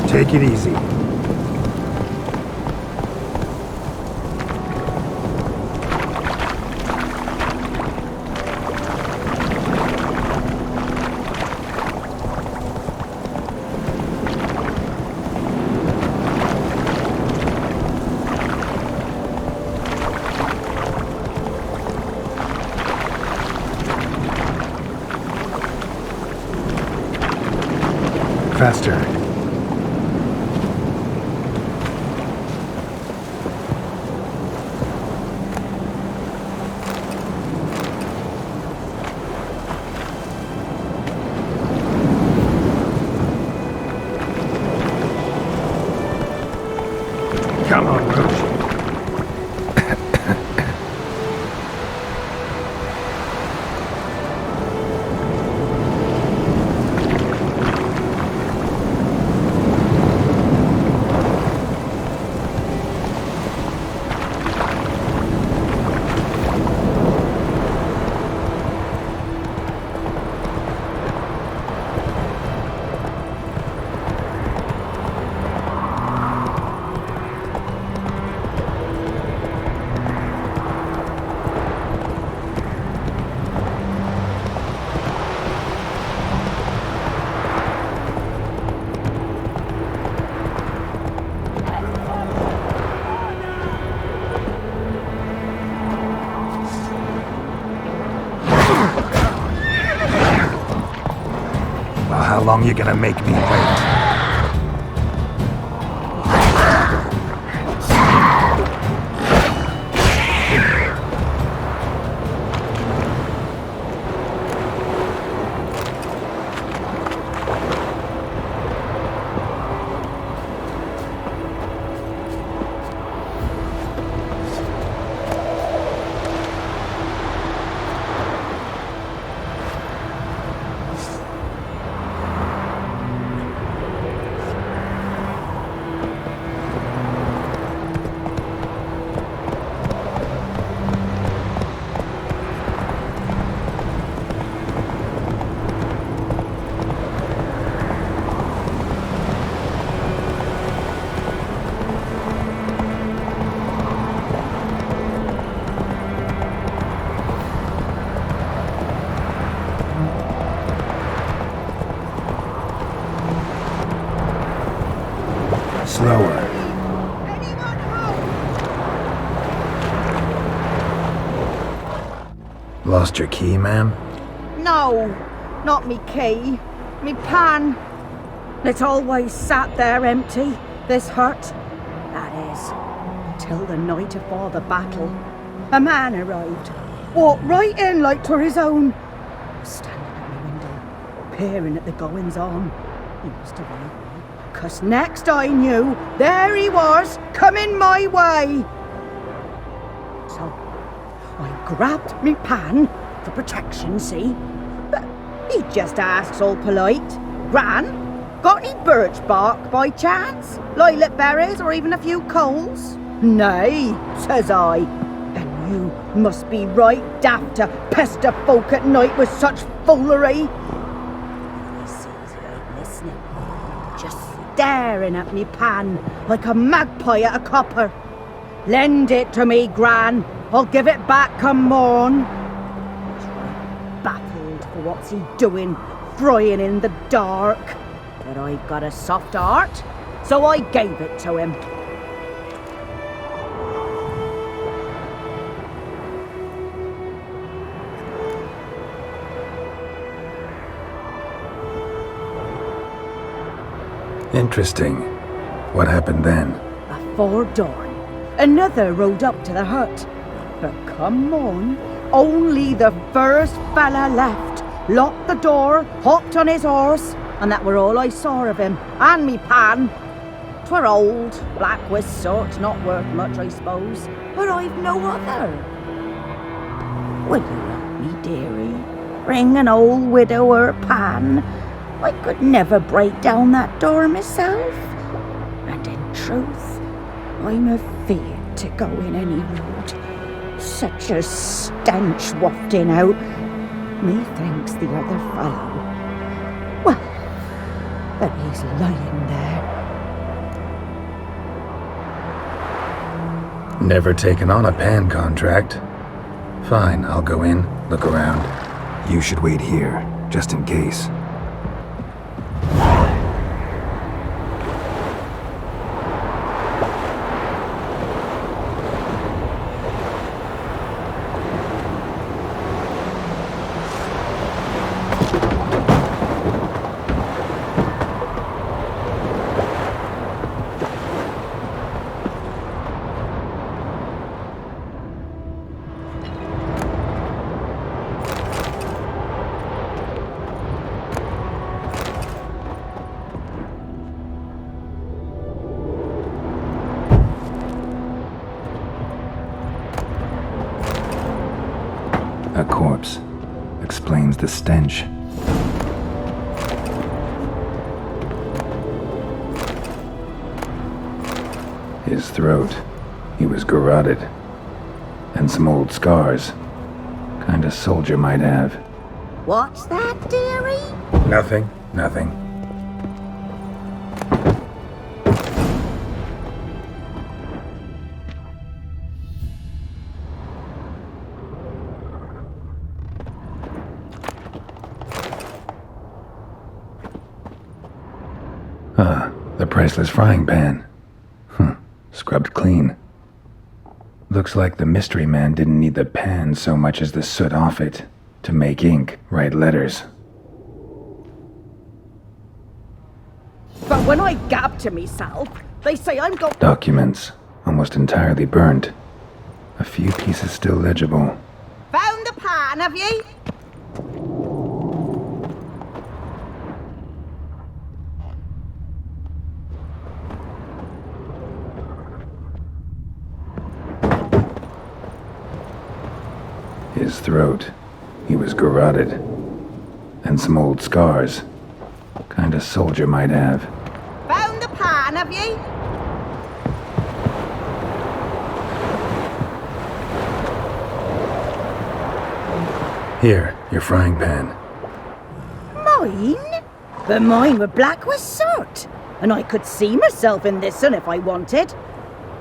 Take it easy. Faster. Come on, Roach. How long you gonna make me wait? Slower. Lost your key, ma'am? No, not me key. Me pan. It's always sat there empty, this hut. That is, till the night afore the battle. A man arrived, walked right in like 'twere his own. Standing at my window, peering at the goings-on. He must have eyed me, 'cause next I knew, there he was, coming my way. So, I grabbed me pan, for protection, see? But he just asks all polite, "Gran, got any birch bark by chance? Lilac berries or even a few coals?" "Nay," says I, "and you must be right daft to pester folk at night with such foolery." He sees her listening, just staring at me pan like a magpie at a copper. "Lend it to me, Gran. I'll give it back come morn." He's right baffled for what's he doing, frying in the dark. But I got a soft heart, so I gave it to him. Interesting. What happened then? Afore dawn, another rode up to the hut. But come on, only the first fella left, locked the door, hopped on his horse, and that were all I saw of him, and me pan. 'Twere old, black with sort, not worth much, I suppose, but I've no other. Will you help me, dearie? Bring an old widower pan. I could never break down that door myself, and in truth, I'm afeard to go in any road. Such a stench wafting out. Methinks the other fellow. Well, but he's lying there. Never taken on a pan contract. Fine, I'll go in, look around. You should wait here, just in case. A corpse explains the stench. His throat, he was garroted. And some old scars. Kind a soldier might have. What's that, dearie? Nothing, nothing. The priceless frying pan. Scrubbed clean. Looks like the mystery man didn't need the pan so much as the soot off it to make ink, write letters. But when I gab to myself, they say I'm got Documents, almost entirely burnt. A few pieces still legible. found the pan, have ye? His throat. He was garroted. And some old scars. Kind a soldier might have. Found the pan, have ye? Here, your frying pan. Mine? But mine were black with soot. And I could see myself in this one if I wanted.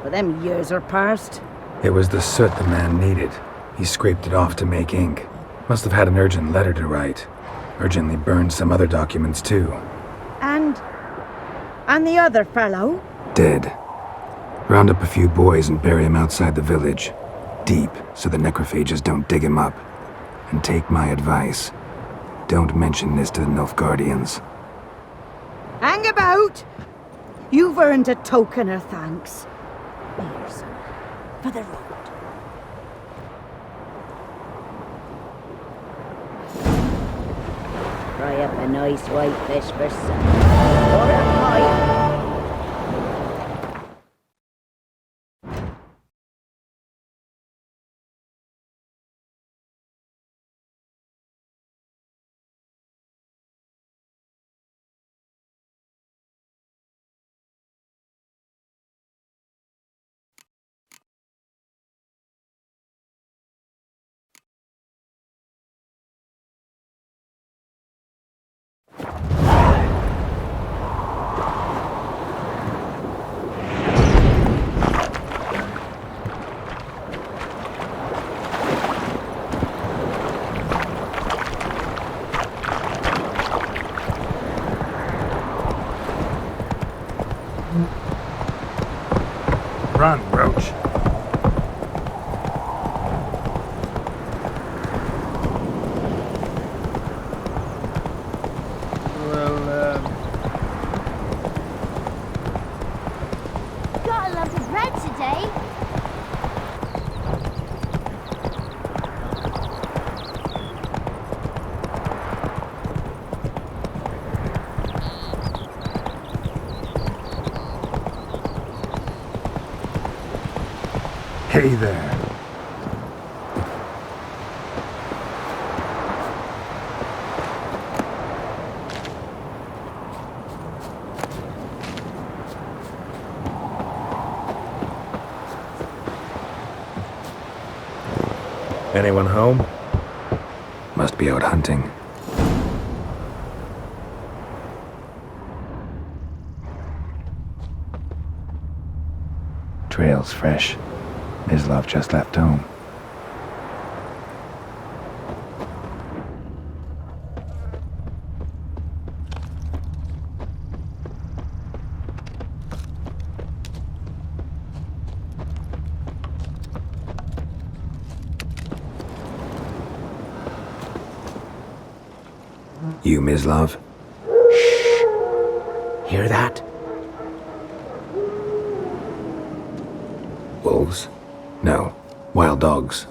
But them years are past. It was the soot the man needed. He scraped it off to make ink. Must have had an urgent letter to write. Urgently burned some other documents too. And the other fellow? Dead. Round up a few boys and bury him outside the village. Deep, so the necrophages don't dig him up. And take my advice. Don't mention this to the Nilfgaardians. Hang about! You've earned a token of thanks. Here, son, for the road. Fry up a nice white fish for supper. Or a pie. Run, Roach. Got a lump of bread today. Hey there. Anyone home? Must be out hunting. Trail's fresh. Mislav just left home. You, Mislav? Shh. Hear that? Wolves? No. Wild dogs.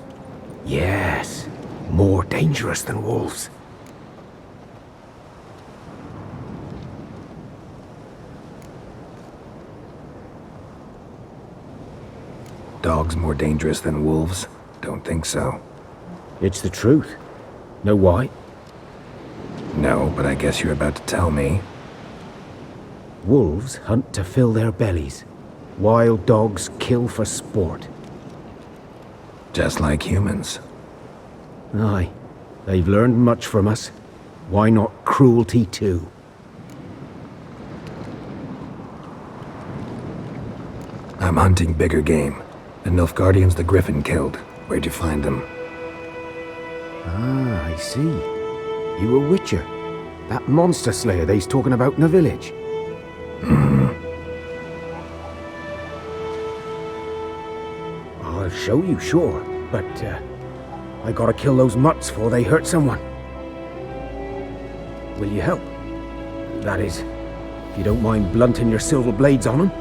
Yes. More dangerous than wolves. Dogs more dangerous than wolves? Don't think so. It's the truth. Know why? No, but I guess you're about to tell me. Wolves hunt to fill their bellies. Wild dogs kill for sport. Just like humans. Aye. They've learned much from us. Why not cruelty too? I'm hunting bigger game. The Nilfgaardians the Griffin killed. Where'd you find them? Ah, I see. You a witcher. That monster slayer they's talking about in the village. I'll show you, sure. But, I gotta kill those mutts before they hurt someone. Will you help? That is, If you don't mind blunting your silver blades on him.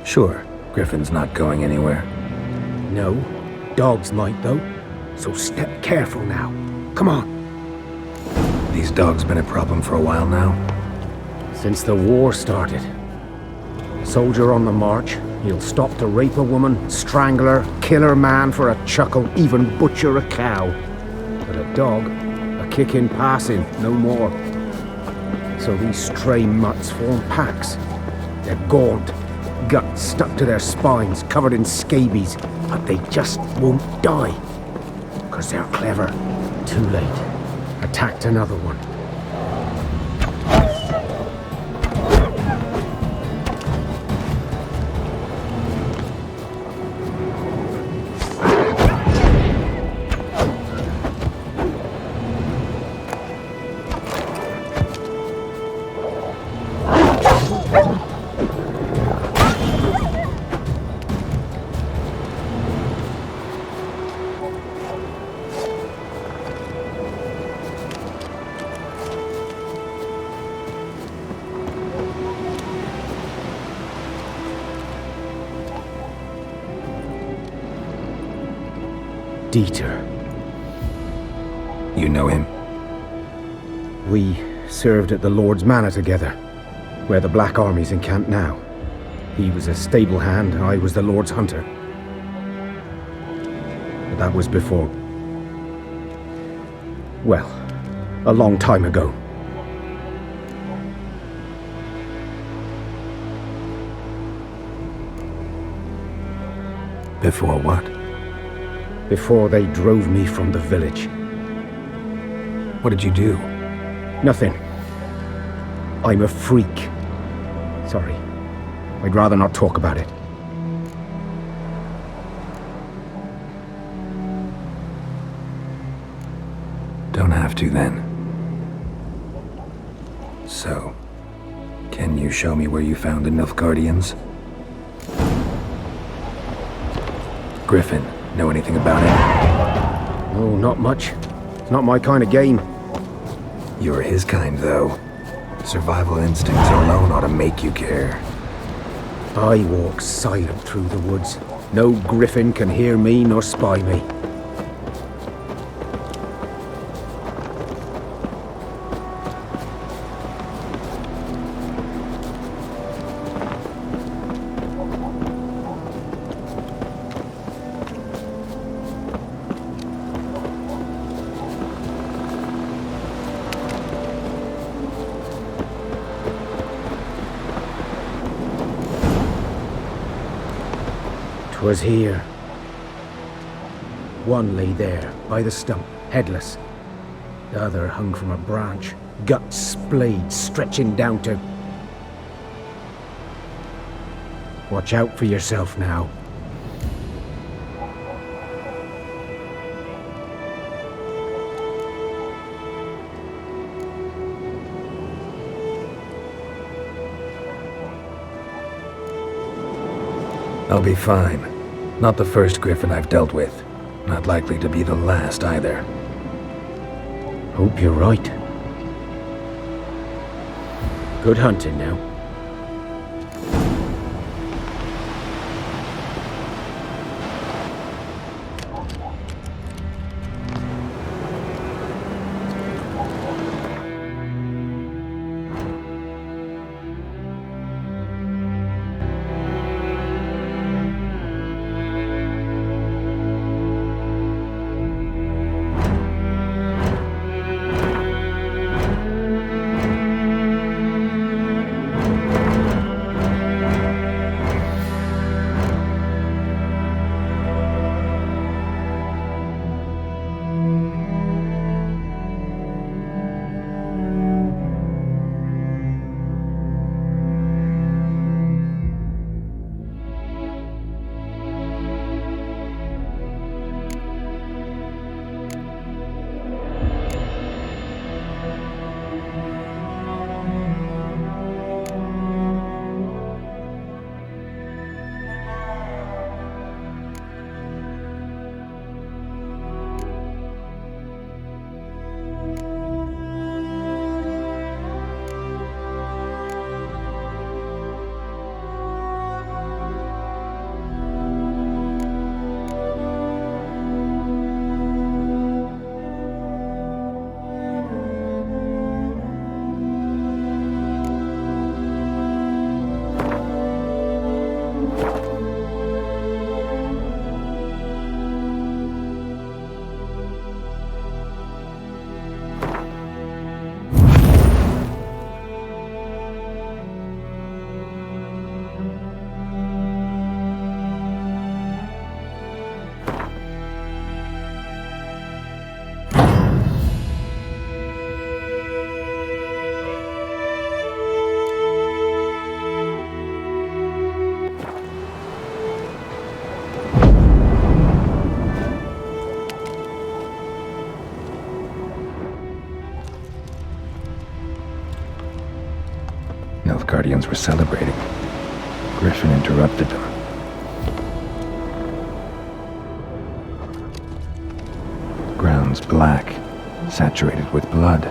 Sure, Griffin's not going anywhere. No, dogs might though. So step careful now. Come on. These dogs been a problem for a while now? Since the war started. Soldier on the march, he'll stop to rape a woman, strangle her, kill her man for a chuckle, even butcher a cow. But a dog, a kick in passing, no more. So these stray mutts form packs. They're gaunt, guts stuck to their spines, covered in scabies, but they just won't die. 'Cause they're clever. Too late. Attacked another one. Dieter. You know him? We served at the Lord's Manor together, where the Black Army's encamped now. He was a stable hand, I was the Lord's hunter. But that was before... well, a long time ago. Before what? Before they drove me from the village. What did you do? Nothing. I'm a freak. Sorry. I'd rather not talk about it. Don't have to then. So, can you show me where you found the Nilfgaardians? Griffin, know anything about it? No, not much. It's not my kind of game. You're his kind, though. Survival instincts alone ought to make you care. I walk silent through the woods. No griffin can hear me nor spy me. Was here. One lay there, by the stump, headless. The other hung from a branch, guts splayed, stretching down to... Watch out for yourself now. I'll be fine. Not the first Griffin I've dealt with. Not likely to be the last either. Hope you're right. Good hunting now. Nilfgaardians were celebrating. Griffin interrupted them. Ground's black, saturated with blood.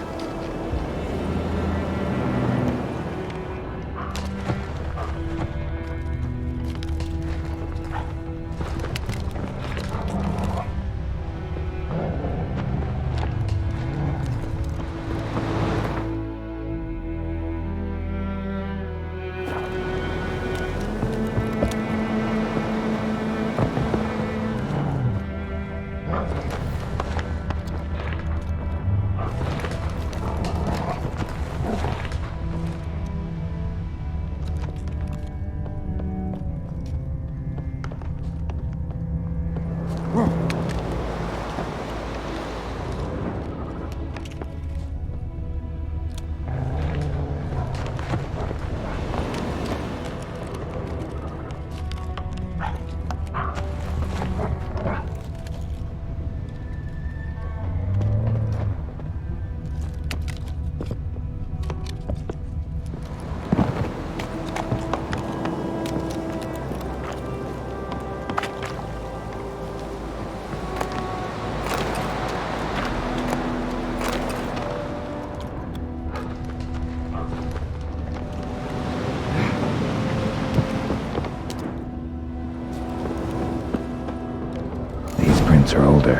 Are older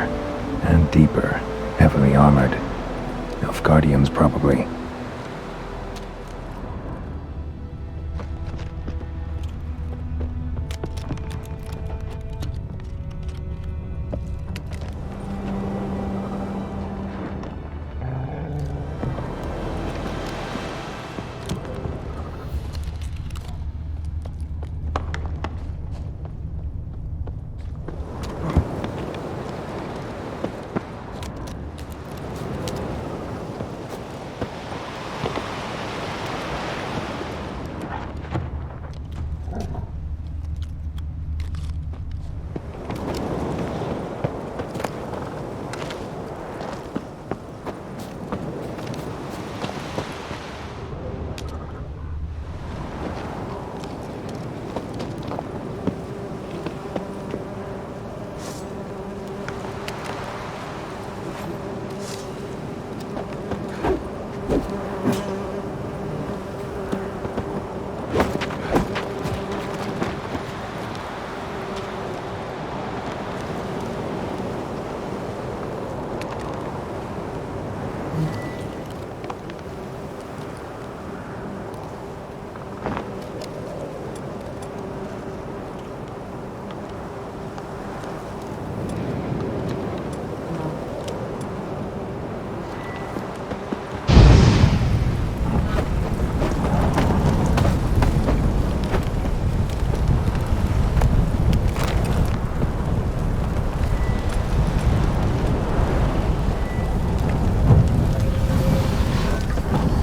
and deeper, heavily armored. Nilfgaardians, probably.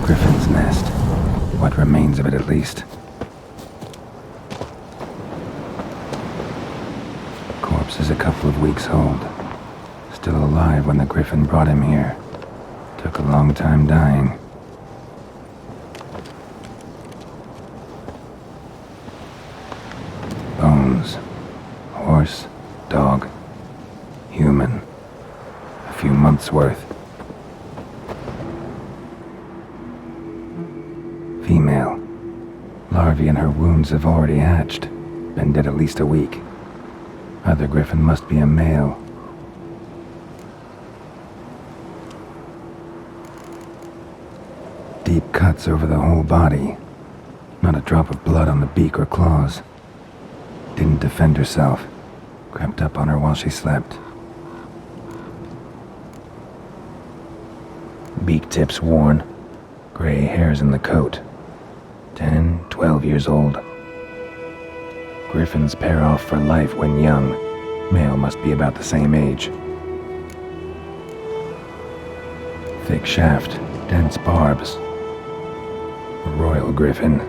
Griffin's nest. What remains of it, at least. Corpse is a couple of weeks old. Still alive when the Griffin brought him here. Took a long time dying. Bones. Horse, dog, human. A few months' worth. Female. Larvae in her wounds have already hatched. Been dead at least a week. Other Griffin must be a male. Deep cuts over the whole body. Not a drop of blood on the beak or claws. Didn't defend herself. Crept up on her while she slept. Beak tips worn. Gray hairs in the coat. 10, 12 years old. Griffins pair off for life when young. Male must be about the same age. Thick shaft, dense barbs. Royal Griffin.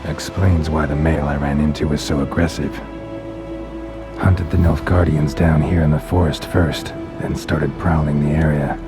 Explains why the male I ran into was so aggressive. Hunted the Nilfgaardians down here in the forest first, then started prowling the area.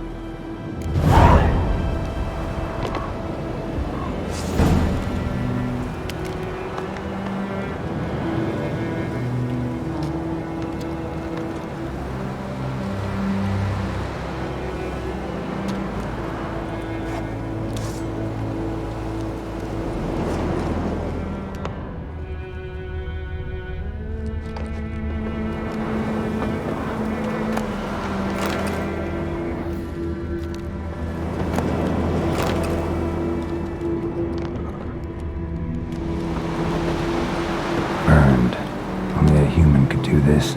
this.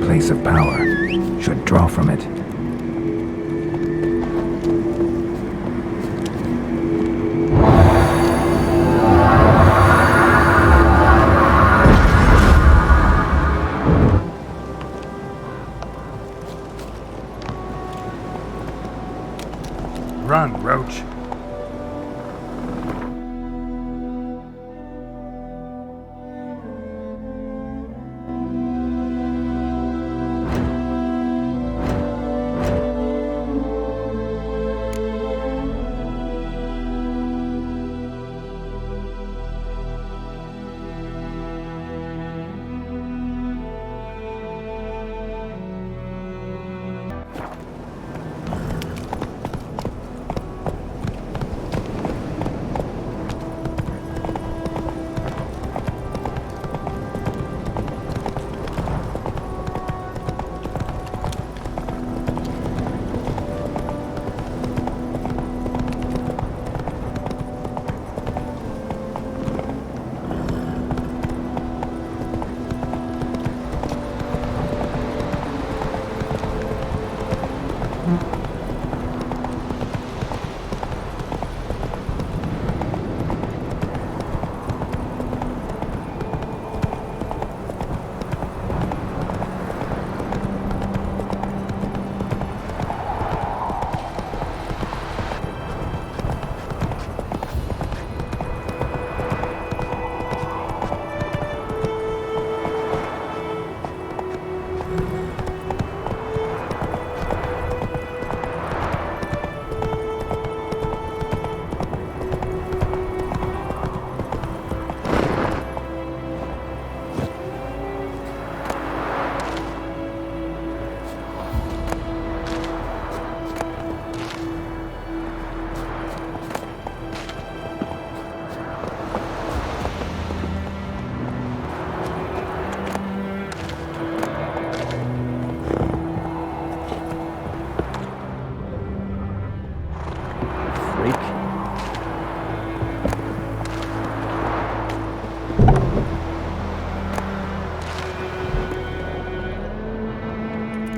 Place of power. Should draw from it. Run, Roach.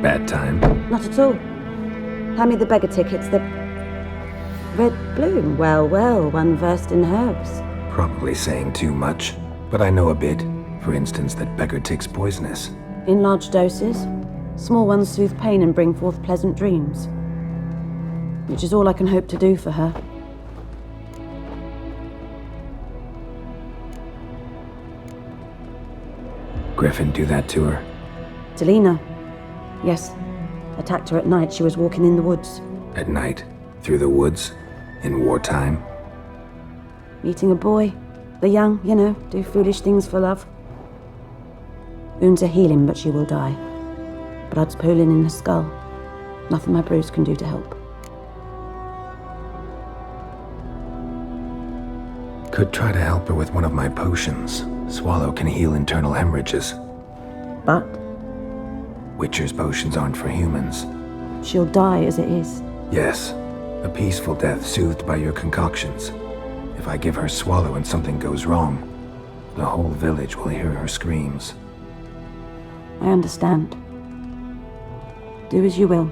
Bad time. Not at all. Hand me the beggar tickets. The red bloom. Well, well, one versed in herbs. Probably saying too much, but I know a bit. For instance, that beggar tick's poisonous. In large doses. Small ones soothe pain and bring forth pleasant dreams. Which is all I can hope to do for her. Griffin do that to her? Delina. Yes. Attacked her at night. She was walking in the woods. At night? Through the woods? In wartime? Meeting a boy. The young, you know, do foolish things for love. Wounds are healing, but she will die. Blood's pooling in her skull. Nothing my brews can do to help. Could try to help her with one of my potions. Swallow can heal internal hemorrhages. But? Witcher's potions aren't for humans. She'll die as it is. Yes. A peaceful death soothed by your concoctions. If I give her Swallow and something goes wrong, the whole village will hear her screams. I understand. Do as you will.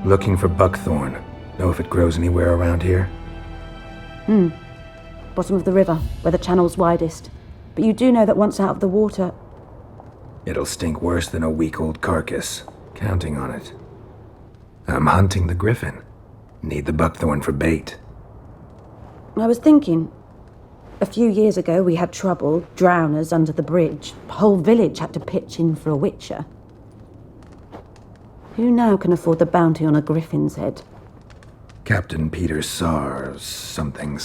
Looking for buckthorn. Know if it grows anywhere around here? Bottom of the river, where the channel's widest. But you do know that once out of the water... It'll stink worse than a week-old carcass. Counting on it. I'm hunting the griffin. Need the buckthorn for bait. I was thinking... A few years ago we had trouble, drowners under the bridge. The whole village had to pitch in for a witcher. Who now can afford the bounty on a griffin's head? Captain Peter Sars, something.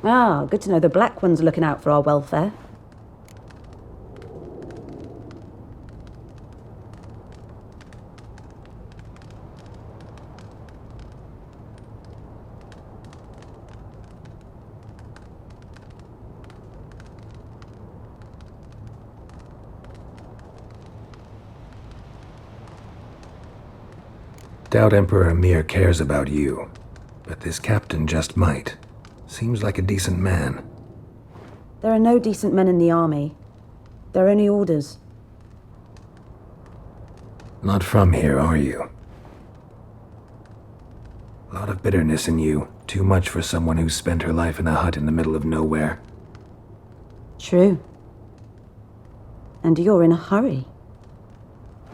Ah, good to know the Black One's looking out for our welfare. Doubt Emperor Emir cares about you, but this captain just might. Seems like a decent man. There are no decent men in the army. They're only orders. Not from here, are you? A lot of bitterness in you. Too much for someone who's spent her life in a hut in the middle of nowhere. True. And you're in a hurry.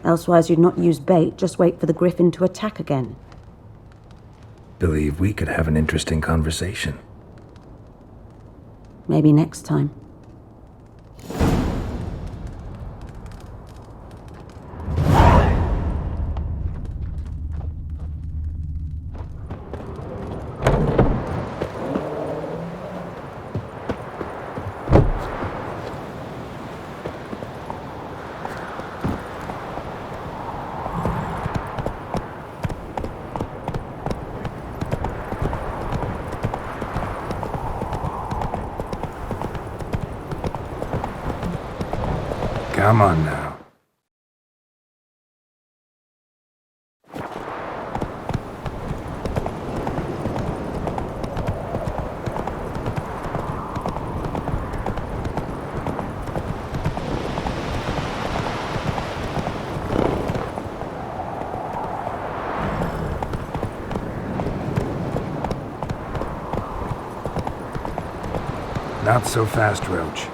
Elsewise you'd not use bait, just wait for the griffin to attack again. Believe we could have an interesting conversation. Maybe next time. Come on now. Not so fast, Roach.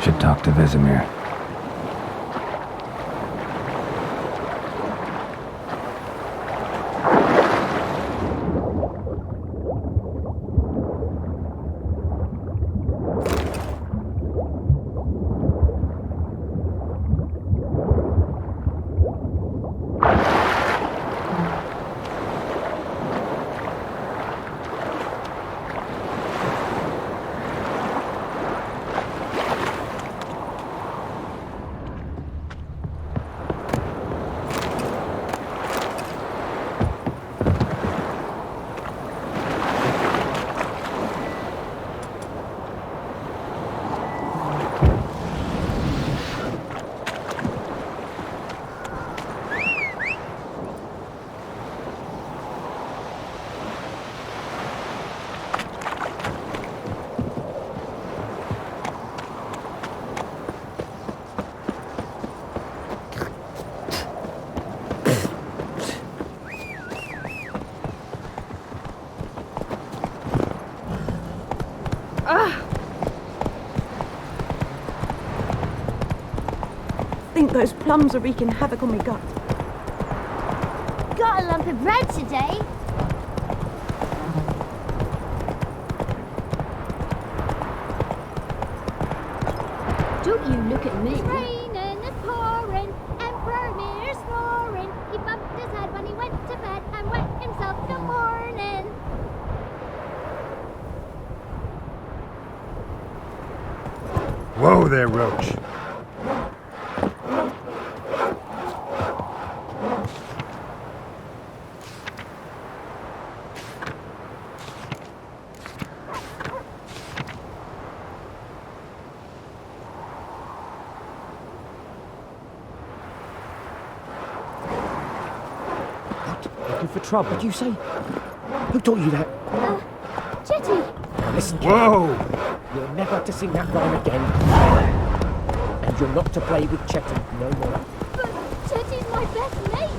Should talk to Vesemir. I think those plums are wreaking havoc on my gut. Got a lump of bread today? Don't you look at me. It's raining, it's pouring, Emperor Emir's snoring. He bumped his head when he went to bed and wet himself till morning. Whoa there, Roach. Looking for trouble? What do you say? Who taught you that? Chetty! Now listen, Whoa! you're never to sing that rhyme again. And you're not to play with Chetty no more. But Chetty's my best mate!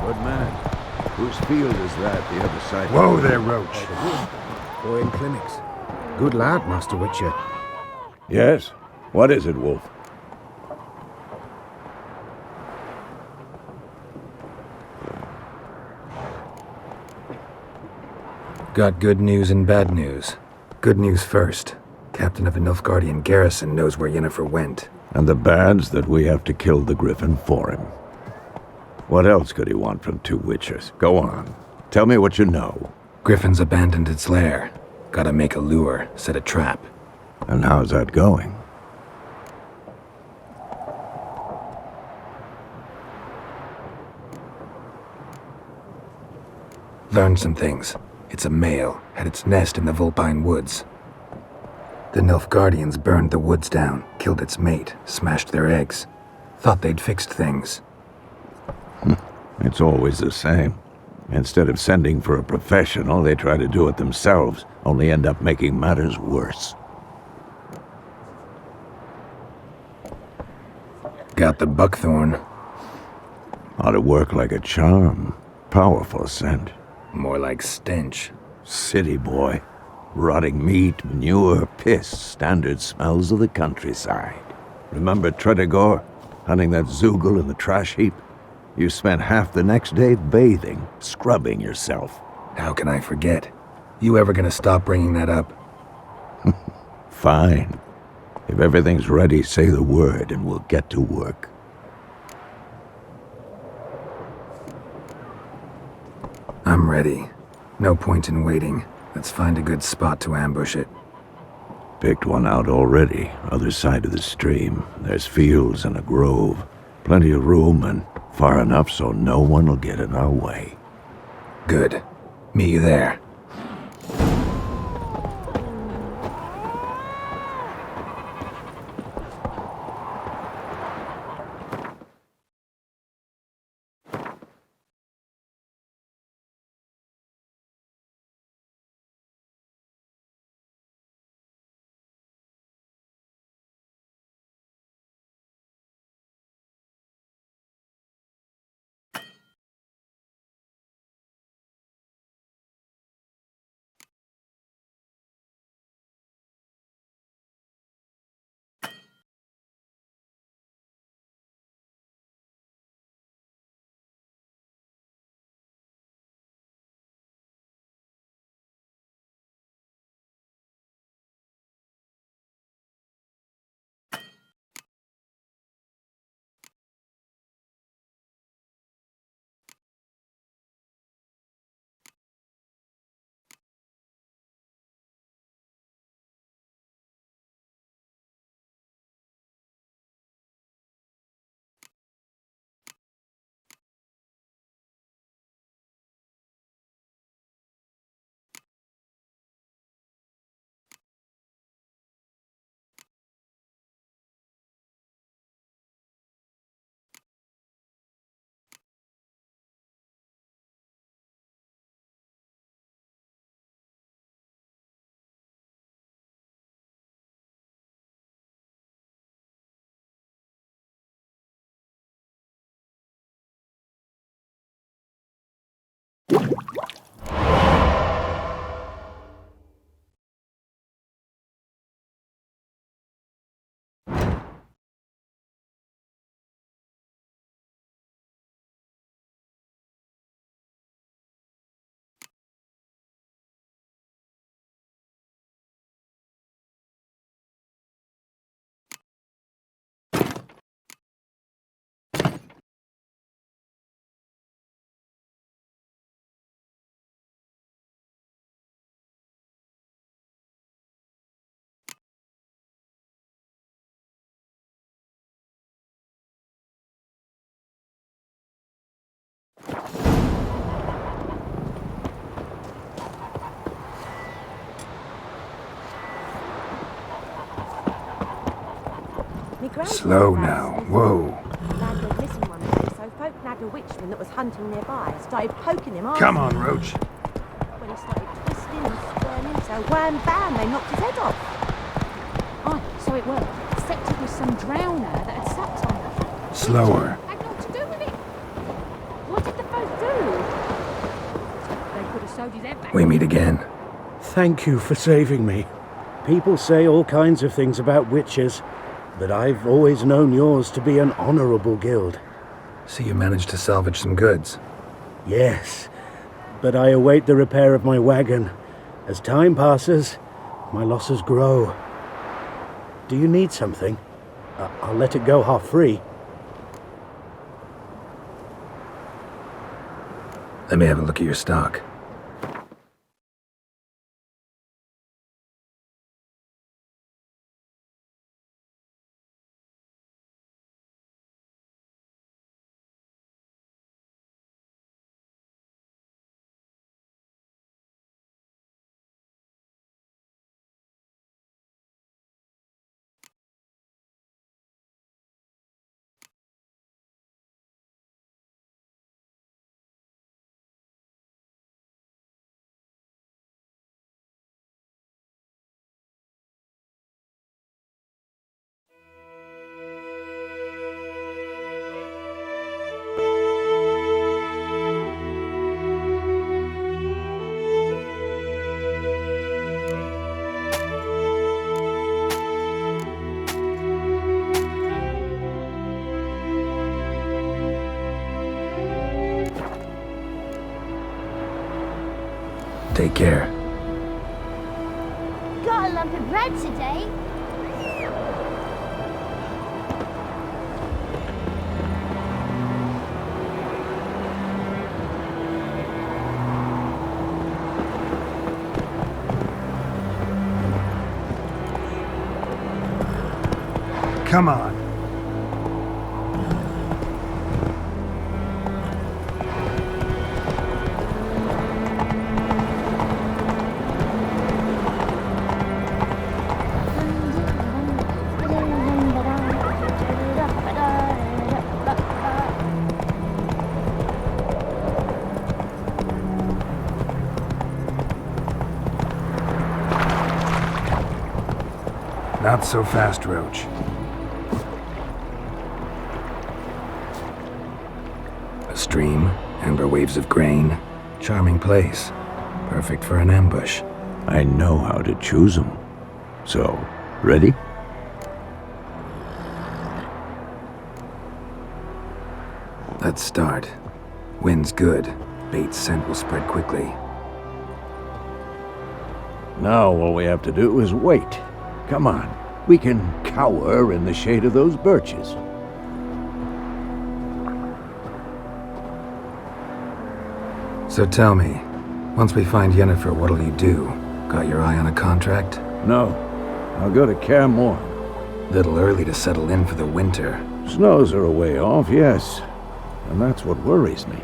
Good man. Whose field is that, the other side? Whoa there, Roach. Boy in clinics. Good lad, Master Witcher. Yes? What is it, Wolf? Got good news and bad news. Good news first. Captain of a Nilfgaardian garrison knows where Yennefer went. And the bad's that we have to kill the Griffin for him. What else could he want from two Witchers? Go on. Tell me what you know. Griffin's abandoned its lair. Gotta make a lure, set a trap. And how's that going? Learned some things. It's a male, had its nest in the Vulpine Woods. The Nilfgaardians burned the woods down, killed its mate, smashed their eggs. Thought they'd fixed things. It's always the same. Instead of sending for a professional, they try to do it themselves, only end up making matters worse. Got the buckthorn. Ought to work like a charm. Powerful scent. More like stench. City boy. Rotting meat, manure, piss, standard smells of the countryside. Remember Tretogor? Hunting that Zoogle in the trash heap? You spent half the next day bathing, scrubbing yourself. How can I forget? You ever gonna stop bringing that up? Fine. If everything's ready, say the word and we'll get to work. I'm ready. No point in waiting. Let's find a good spot to ambush it. Picked one out already, other side of the stream. There's fields and a grove. Plenty of room and far enough so no one will get in our way. Good. Meet you there. Slow now. Whoa. Lad went missing one day, so folk nagged a witchman that was hunting nearby. Started poking him. Come on, Roach. When he started twisting and squirming, so wham bam, they knocked his head off. Aye, so it were. Except it was some drowner that had sapped on her. Slower. Had naught to do with it. What did the folk do? We meet again. Thank you for saving me. People say all kinds of things about witches, but I've always known yours to be an honorable guild. So you managed to salvage some goods? Yes, but I await the repair of my wagon. As time passes, my losses grow. Do you need something? I'll let it go half-free. Let me have a look at your stock. Take care. Got a lump of bread today. Come on. Not so fast, Roach. A stream, amber waves of grain, charming place. Perfect for an ambush. I know how to choose them. So, ready? Let's start. Wind's good. Bait's scent will spread quickly. Now all we have to do is wait. Come on. We can cower in the shade of those birches. So tell me, once we find Yennefer, what'll you do? Got your eye on a contract? No. I'll go to Kaer Morhen. Little early to settle in for the winter. Snows are a way off, yes. And that's what worries me.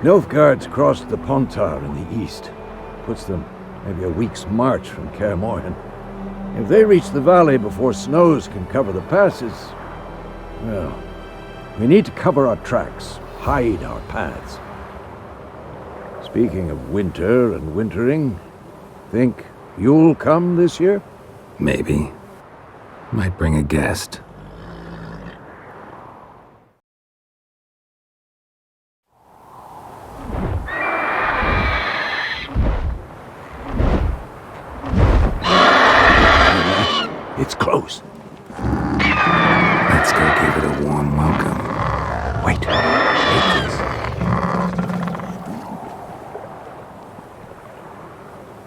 Nilfgaard's crossed the Pontar in the east. Puts them maybe a week's march from Kaer Morhen. If they reach the valley before snows can cover the passes, well, we need to cover our tracks, hide our paths. Speaking of winter and wintering, think you'll come this year? Maybe. Might bring a guest. It's close. Let's go give it a warm welcome. Wait. Take this.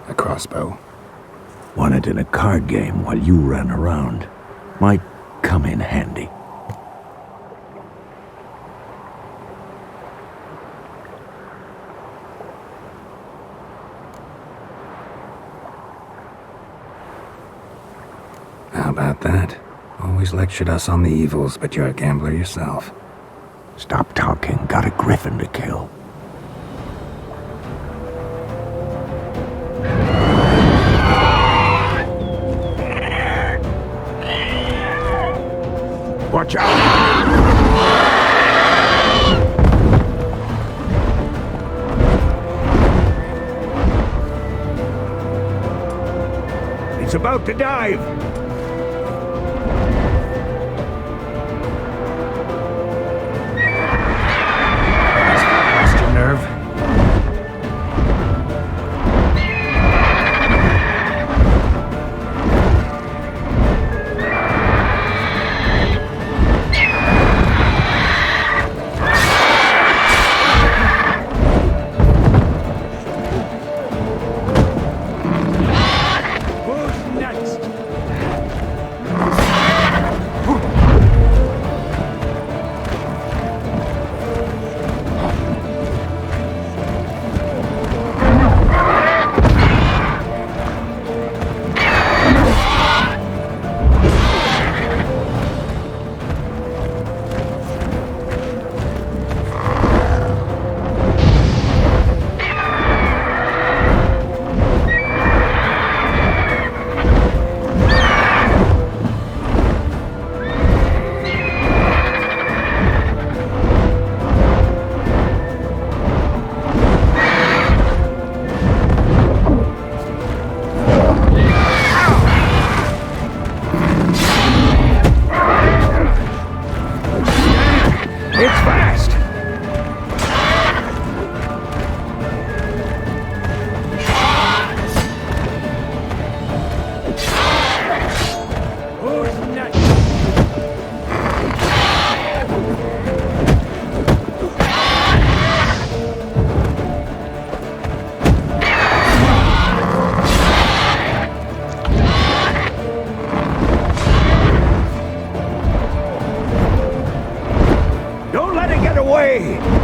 A crossbow. Won it in a card game while you ran around. Might come in handy. How about that? Always lectured us on the evils, but you're a gambler yourself. Stop talking. Got a griffin to kill. Watch out! It's about to dive! Lost your nerve? way!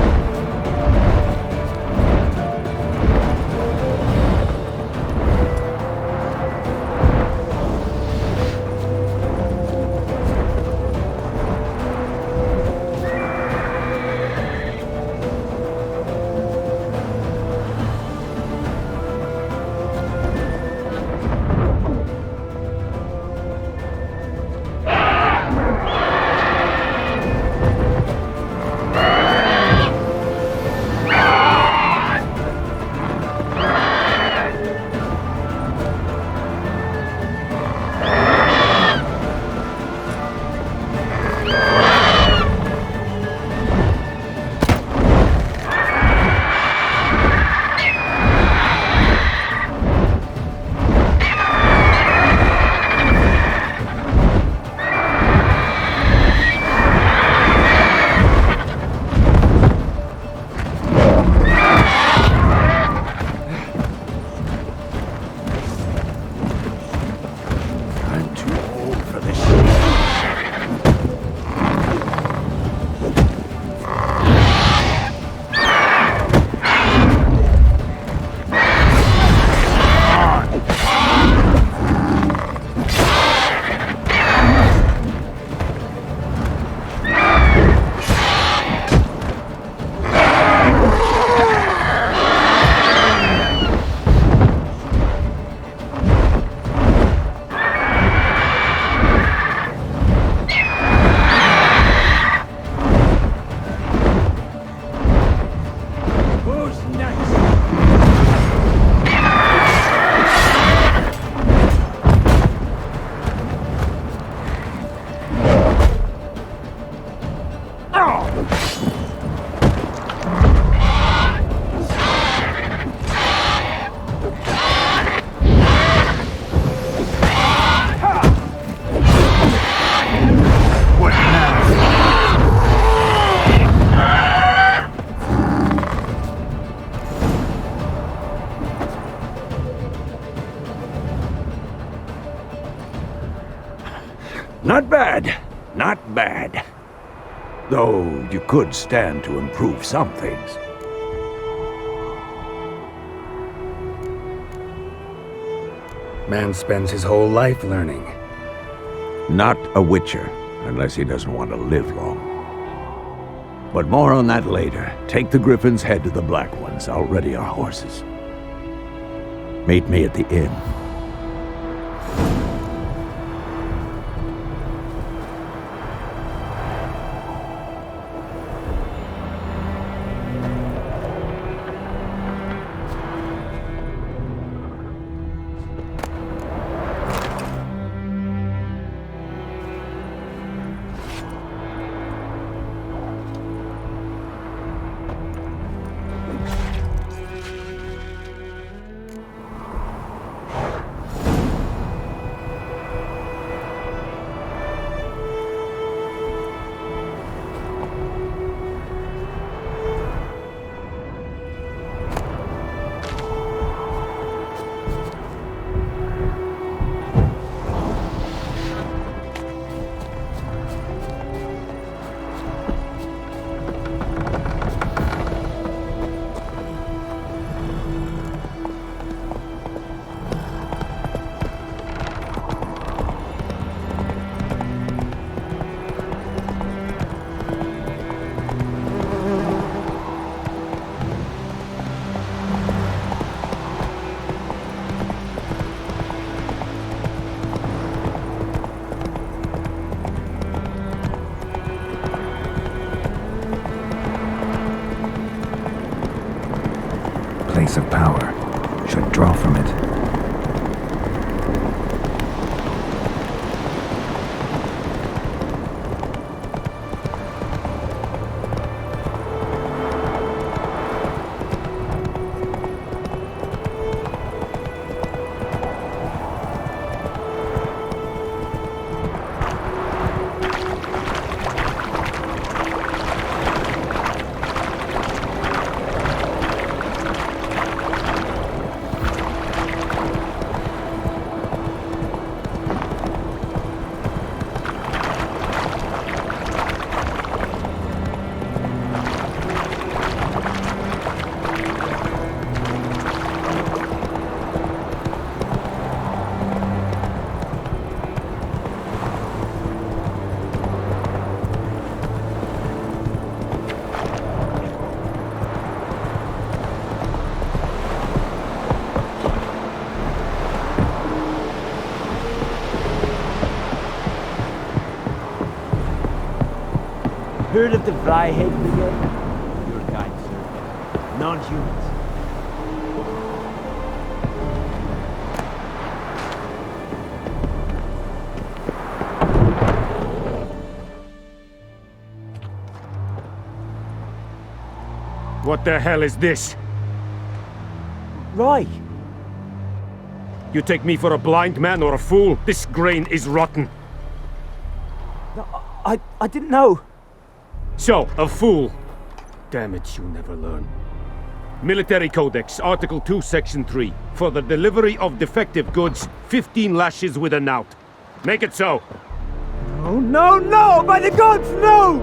Not bad. Not bad. Though you could stand to improve some things. Man spends his whole life learning. Not a Witcher, unless he doesn't want to live long. But more on that later. Take the Griffin's head to the Black Ones. I'll ready our horses. Meet me at the inn. Place of power. Should draw from it. Heard of the Flyhead Brigade? Your kind, sir. Non-humans. What the hell is this? Roy! You take me for a blind man or a fool? This grain is rotten. No, I didn't know. So, a fool. Damn it, you never learn. Military Codex, Article 2, Section 3. For the delivery of defective goods, 15 lashes with a knout. Make it so. Oh, no, no! By the gods, no!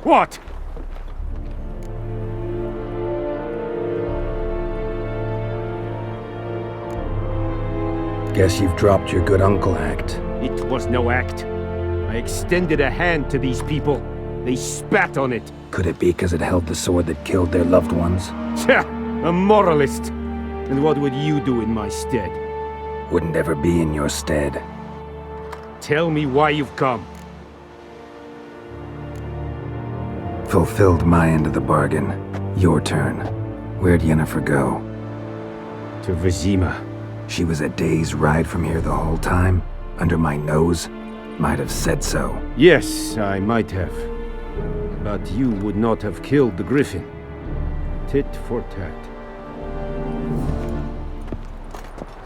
What? Guess you've dropped your good uncle act. It was no act. I extended a hand to these people. They spat on it. Could it be because it held the sword that killed their loved ones? Tja, a moralist. And what would you do in my stead? Wouldn't ever be in your stead. Tell me why you've come. Fulfilled my end of the bargain. Your turn. Where'd Yennefer go? To Vizima. She was a day's ride from here the whole time? Under my nose? Might have said so. Yes, I might have. But you would not have killed the griffin. Tit for tat.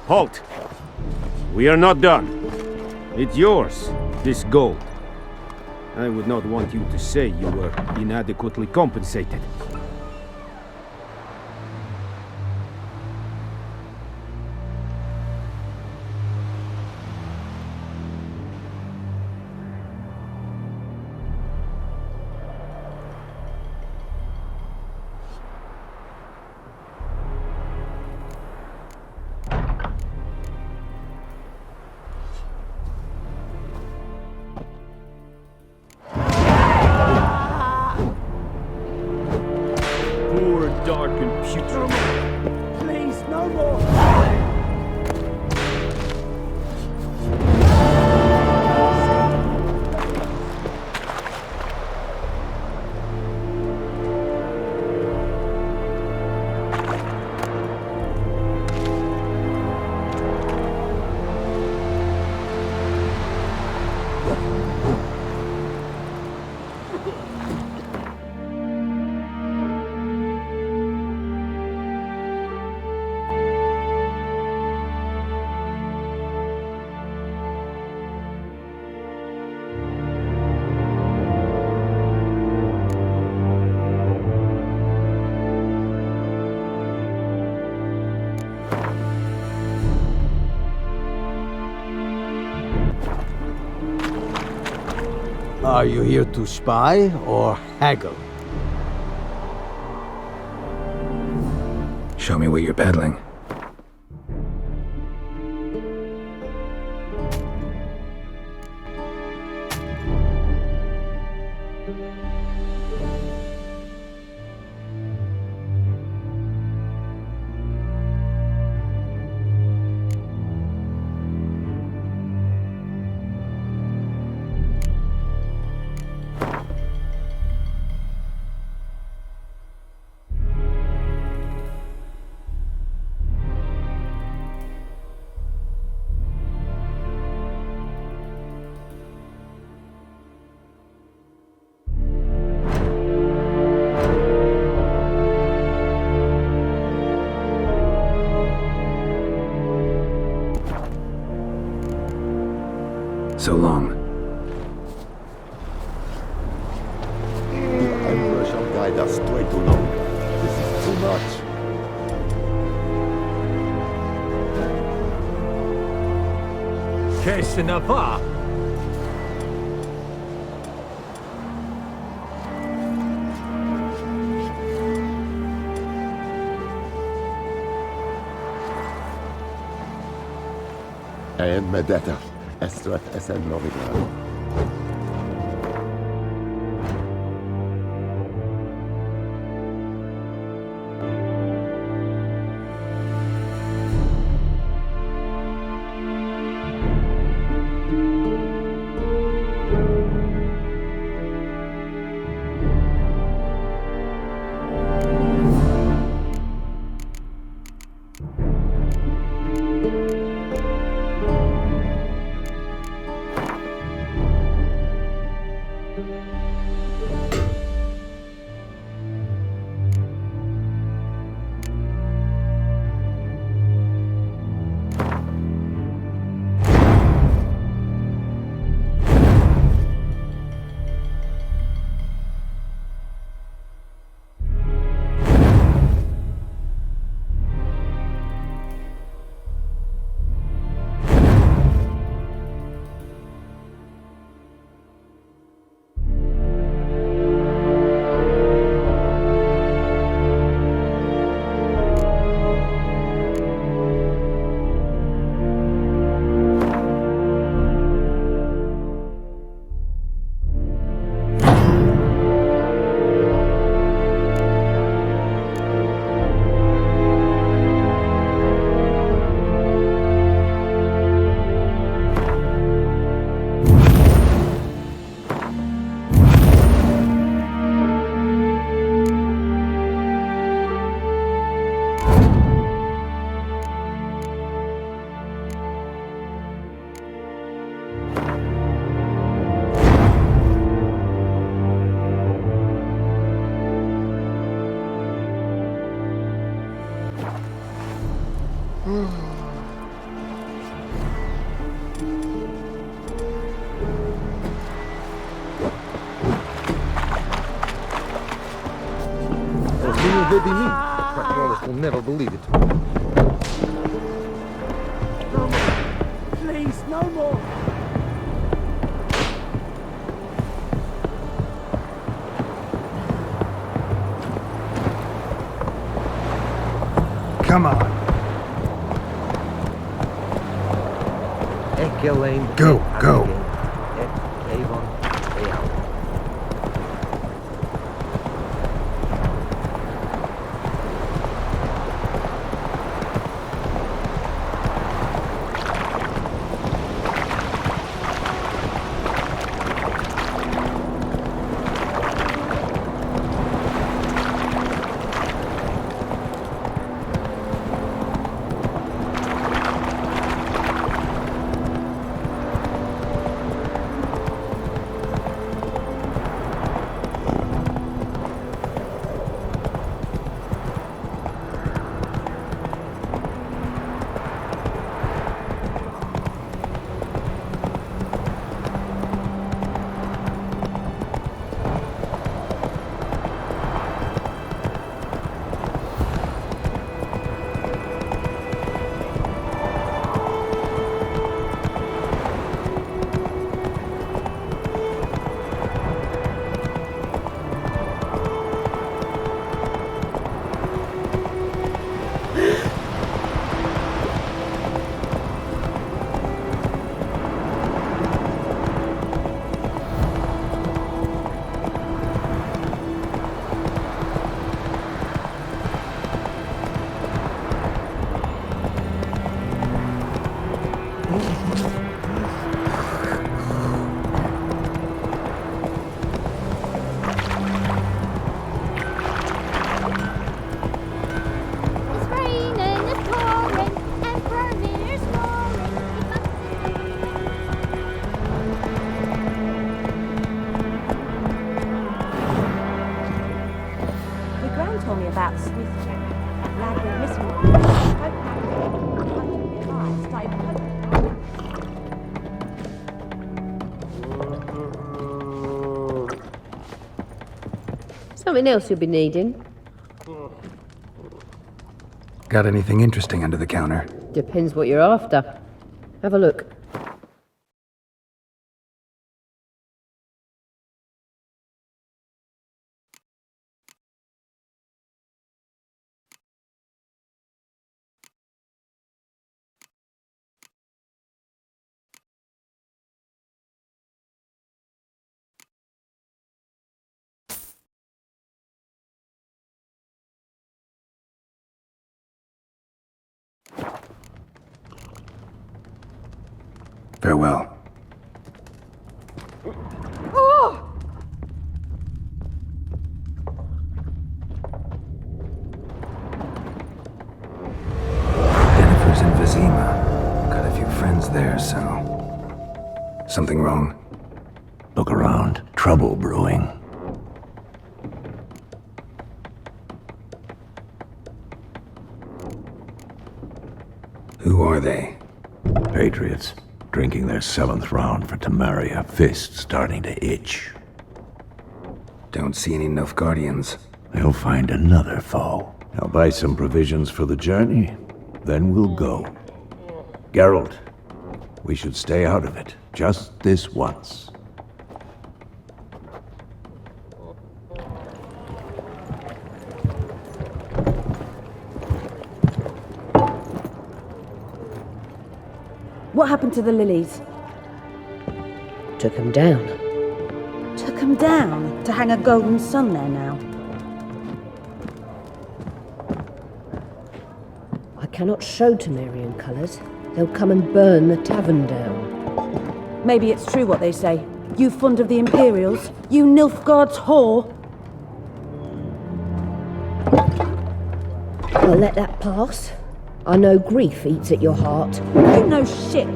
Halt! We are not done. It's yours, this gold. I would not want you to say you were inadequately compensated. Dark and putrid. Please, no more! Are you here to spy or haggle? Show me what you're peddling. So long. The Emperor shall guide us straight to Nord. This is too much. Qu'est-ce n'a pas? And Medetta, Estrath Esen Novigrad. will never believe it. Please, no more! Come on. Go, go. Something else you'll be needing? Got anything interesting under the counter? Depends what you're after. Have a look. Farewell. Oh! Jennifer's in Vizima. Got a few friends there, so... Something wrong? Look around. Trouble brewing. Who are they? Patriots. Drinking their 7th round for Temeria. Fist starting to itch. Don't see any Nilfgaardians. They'll find another foe. I'll buy some provisions for the journey. Then we'll go. Geralt, we should stay out of it. Just this once. What happened to the lilies? Took them down. Took them down to hang a golden sun there now. I cannot show Temerian colours. They'll come and burn the tavern down. Maybe it's true what they say. You fond of the Imperials? You Nilfgaard's whore? I'll let that pass. I know grief eats at your heart. You know shit.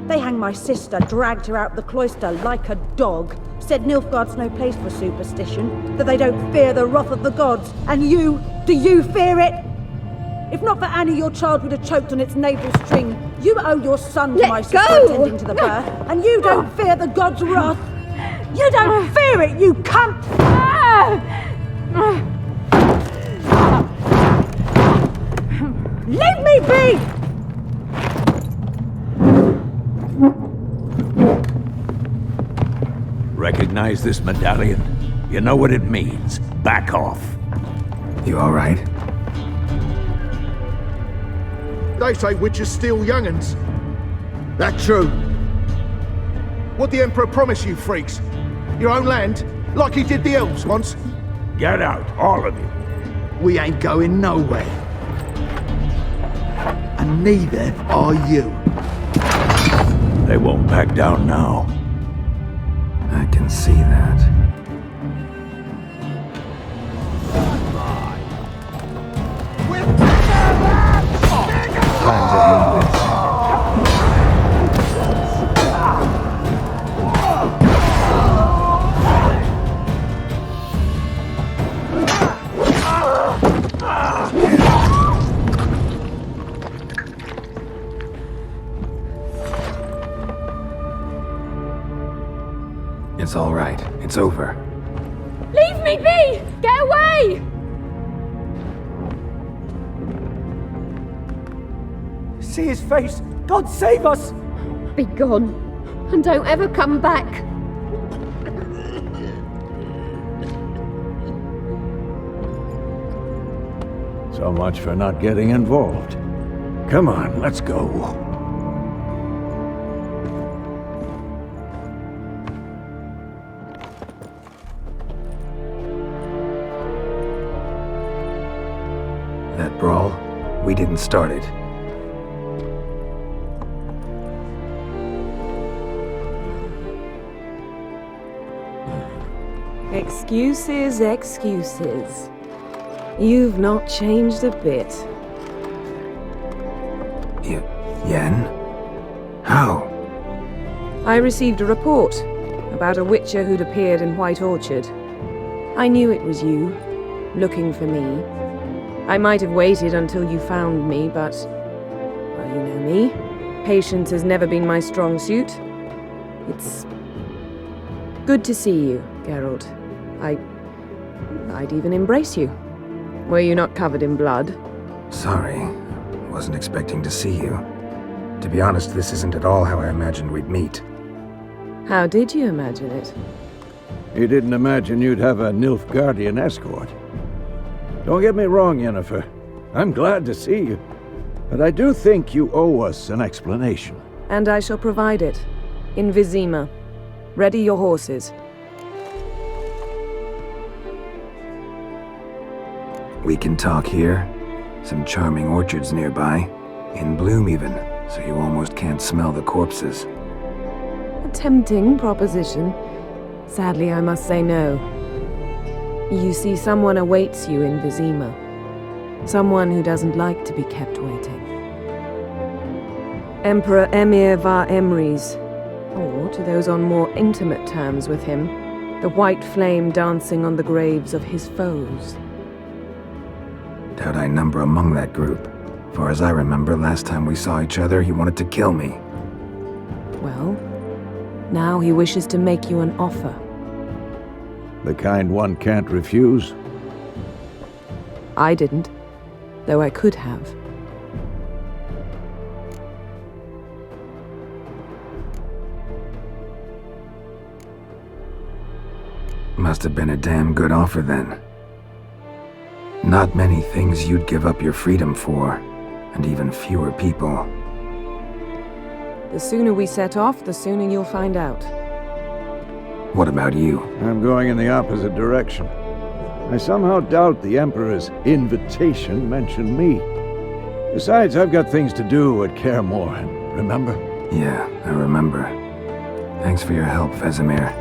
They hanged my sister, dragged her out the cloister like a dog. Said Nilfgaard's no place for superstition, that they don't fear the wrath of the gods. And you, do you fear it? If not for Annie, your child would have choked on its navel string. You owe your son to Let my sister go! attending to the birth, and you don't fear the god's wrath. You don't fear it, you cunt! Leave me be! Recognize this medallion? You know what it means. Back off. You all right? They say witches steal young'uns. That true? What the Emperor promise you, freaks? Your own land? Like he did the elves once? Get out, all of you. We ain't going nowhere. And neither are you. They won't back down now. I can see that. Times have moved this. It's all right. It's over. Leave me be! Get away! See his face! God save us! Be gone, and don't ever come back. So much for not getting involved. Come on, let's go. That brawl, we didn't start it. Excuses, excuses. You've not changed a bit. Yen? How? I received a report about a witcher who'd appeared in White Orchard. I knew it was you, looking for me. I might have waited until you found me, but... well, you know me. Patience has never been my strong suit. It's... good to see you, Geralt. I'd even embrace you. Were you not covered in blood? Sorry. Wasn't expecting to see you. To be honest, this isn't at all how I imagined we'd meet. How did you imagine it? You didn't imagine you'd have a Nilfgaardian escort. Don't get me wrong, Yennefer. I'm glad to see you. But I do think you owe us an explanation. And I shall provide it. In Vizima. Ready your horses. We can talk here. Some charming orchards nearby. In bloom even, so you almost can't smell the corpses. A tempting proposition. Sadly, I must say no. You see, someone awaits you in Vizima. Someone who doesn't like to be kept waiting. Emperor Emhyr var Emreis, or to those on more intimate terms with him, the white flame dancing on the graves of his foes. Doubt I number among that group. Far as I remember, last time we saw each other, he wanted to kill me. Well, now he wishes to make you an offer. The kind one can't refuse? I didn't, though I could have. Must have been a damn good offer then. Not many things you'd give up your freedom for, and even fewer people. The sooner we set off, the sooner you'll find out. What about you? I'm going in the opposite direction. I somehow doubt the Emperor's invitation mentioned me. Besides, I've got things to do at Kaer Morhen, remember? Yeah, I remember. Thanks for your help, Vesemir.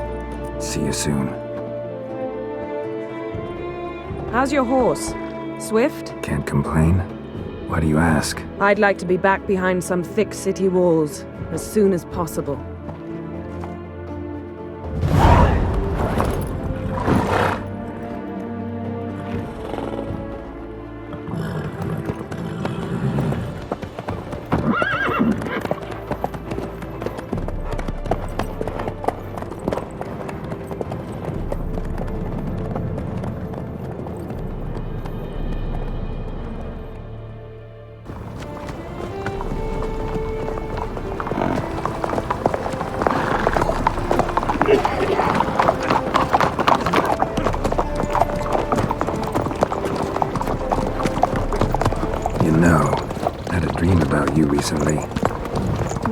See you soon. How's your horse? Swift? Can't complain. Why do you ask? I'd like to be back behind some thick city walls as soon as possible. You know, I had a dream about you recently.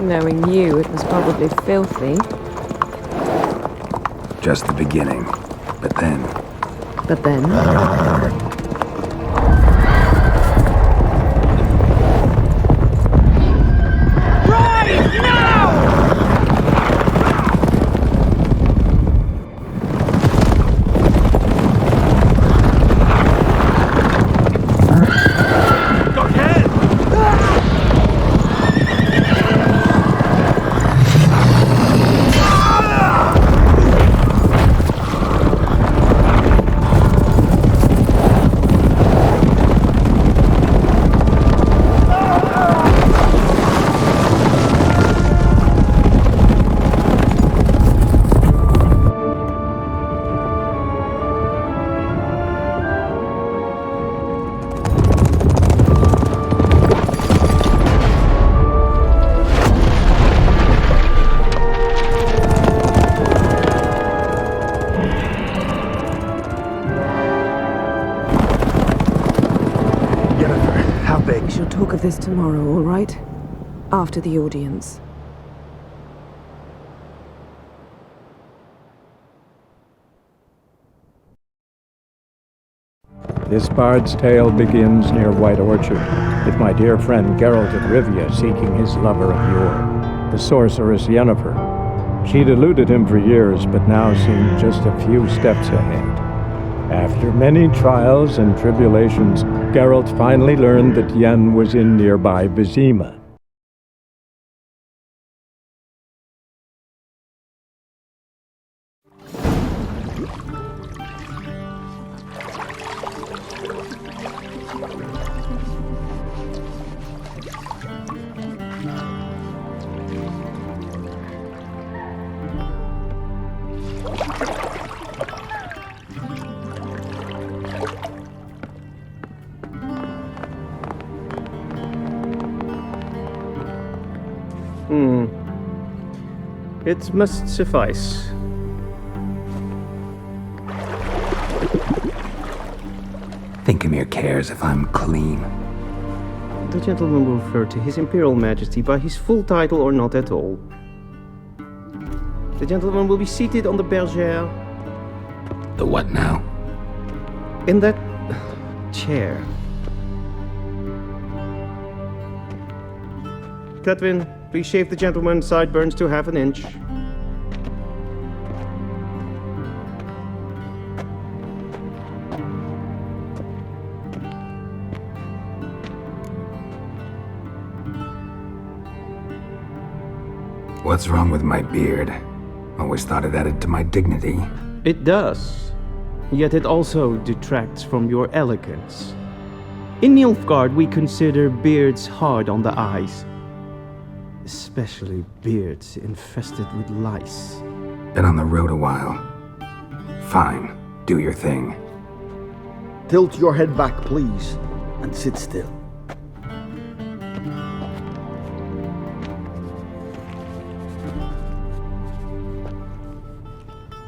Knowing you, it was probably filthy. Just the beginning. But then... But then... We shall talk of this tomorrow, all right? After the audience. This bard's tale begins near White Orchard, with my dear friend Geralt of Rivia seeking his lover of yore, the sorceress Yennefer. She'd eluded him for years, but now seemed just a few steps ahead. After many trials and tribulations, Geralt finally learned that Yen was in nearby Vizima. It must suffice. Thinkamere cares if I'm clean. The gentleman will refer to His Imperial Majesty by his full title or not at all. The gentleman will be seated on the bergère. The what now? In that chair. Cletwin, please shave the gentleman's sideburns to half an inch. What's wrong with my beard? Always thought it added to my dignity. It does. Yet it also detracts from your elegance. In Nilfgaard, we consider beards hard on the eyes. Especially beards infested with lice. Been on the road a while. Fine, do your thing. Tilt your head back, please, and sit still.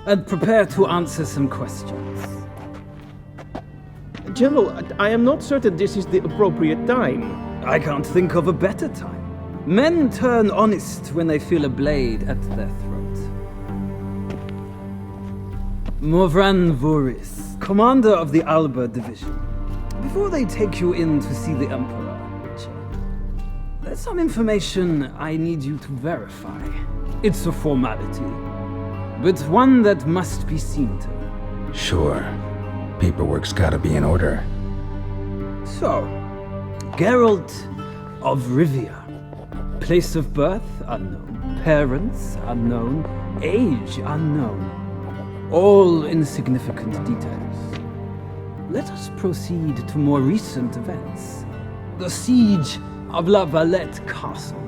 And prepare to answer some questions. General, I am not certain this is the appropriate time. I can't think of a better time. Men turn honest when they feel a blade at their throat. Morvran Voorhis, commander of the Alba Division. Before they take you in to see the Emperor, there's some information I need you to verify. It's a formality, but one that must be seen to. Sure. Paperwork's gotta be in order. So, Geralt of Rivia. Place of birth unknown. Parents unknown. Age unknown. All insignificant details. Let us proceed to more recent events. The siege of La Valette Castle.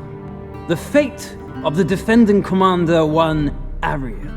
The fate of the defending commander, one Arian.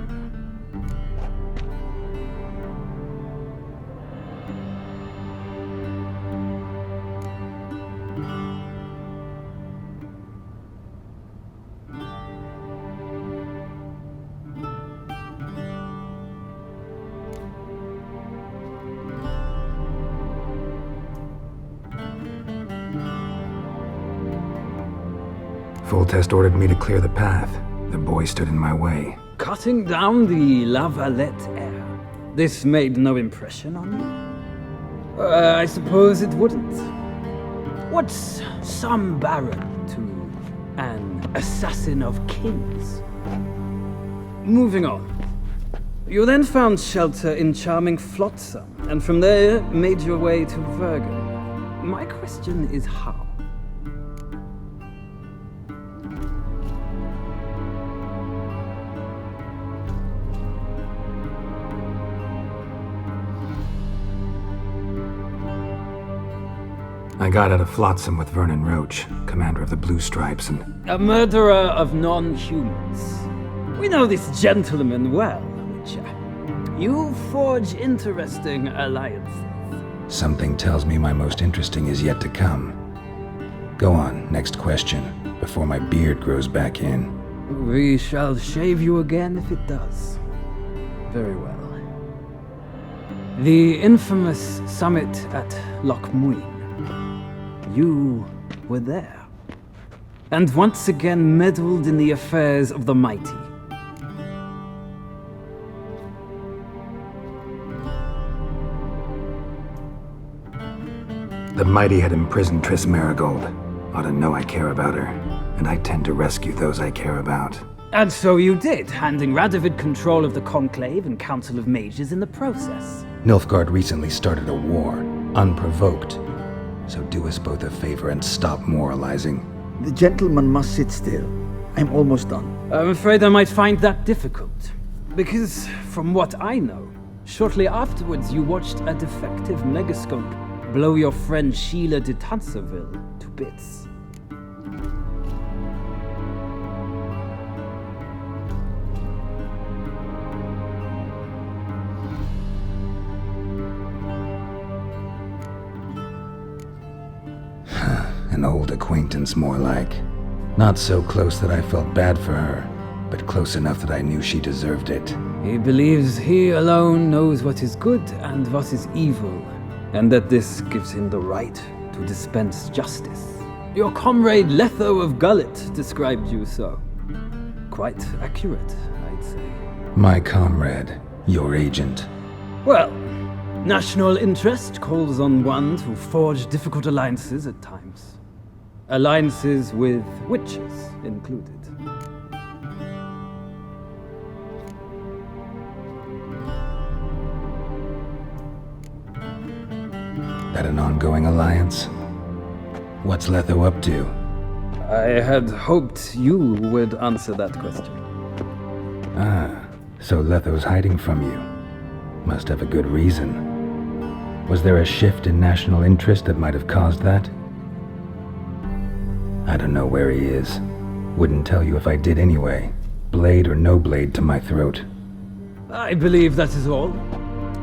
Foltest ordered me to clear the path. The boy stood in my way. Cutting down the La Valette heir. This made no impression on you? I suppose it wouldn't. What's some baron to an assassin of kings? Moving on. You then found shelter in charming Flotsam, and from there made your way to Vergen. My question is how? I got out of Flotsam with Vernon Roach, commander of the Blue Stripes, and... A murderer of non-humans. We know this gentleman well, Witcher. You forge interesting alliances. Something tells me my most interesting is yet to come. Go on, next question, before my beard grows back in. We shall shave you again if it does. Very well. The infamous summit at Loch Muin. You were there. And once again meddled in the affairs of the mighty. The mighty had imprisoned Triss Marigold. Ought to know I care about her, and I tend to rescue those I care about. And so you did, handing Radovid control of the Conclave and Council of Mages in the process. Nilfgaard recently started a war, unprovoked. So do us both a favor and stop moralizing. The gentleman must sit still. I'm almost done. I'm afraid I might find that difficult. Because, from what I know, shortly afterwards you watched a defective megascope blow your friend Sheila de Tanserville to bits. An old acquaintance, more like. Not so close that I felt bad for her, but close enough that I knew she deserved it. He believes he alone knows what is good and what is evil, and that this gives him the right to dispense justice. Your comrade Letho of Gullet described you so. Quite accurate, I'd say. My comrade, your agent. Well, national interest calls on one to forge difficult alliances at times. Alliances with witches included. That an ongoing alliance? What's Letho up to? I had hoped you would answer that question. Ah, so Letho's hiding from you. Must have a good reason. Was there a shift in national interest that might have caused that? I don't know where he is. Wouldn't tell you if I did anyway. Blade or no blade to my throat. I believe that is all.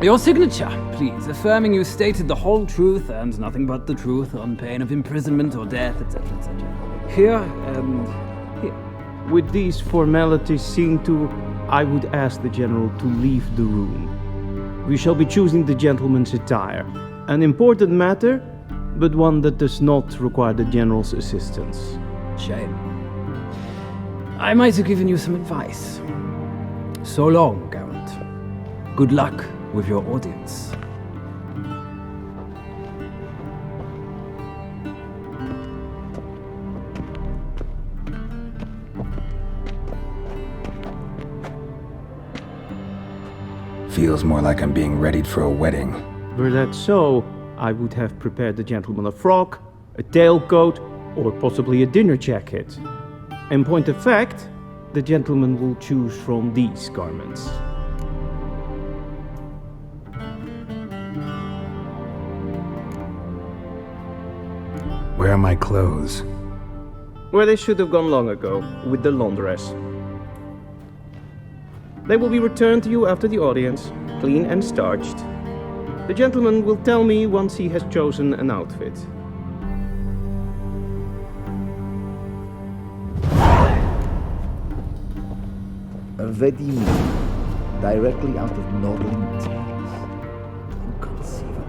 Your signature, please, affirming you stated the whole truth and nothing but the truth on pain of imprisonment or death, etc., etc. Here and here. With these formalities seen to, I would ask the General to leave the room. We shall be choosing the gentleman's attire. An important matter, but one that does not require the General's assistance. Shame. I might have given you some advice. So long, Geralt. Good luck with your audience. Feels more like I'm being readied for a wedding. Were that so, I would have prepared the gentleman a frock, a tailcoat, or possibly a dinner jacket. In point of fact, the gentleman will choose from these garments. Where are my clothes? Where they should have gone long ago, with the laundress. They will be returned to you after the audience, clean and starched. The gentleman will tell me once he has chosen an outfit. A Vedimi, directly out of Nordling Tales. Inconceivable.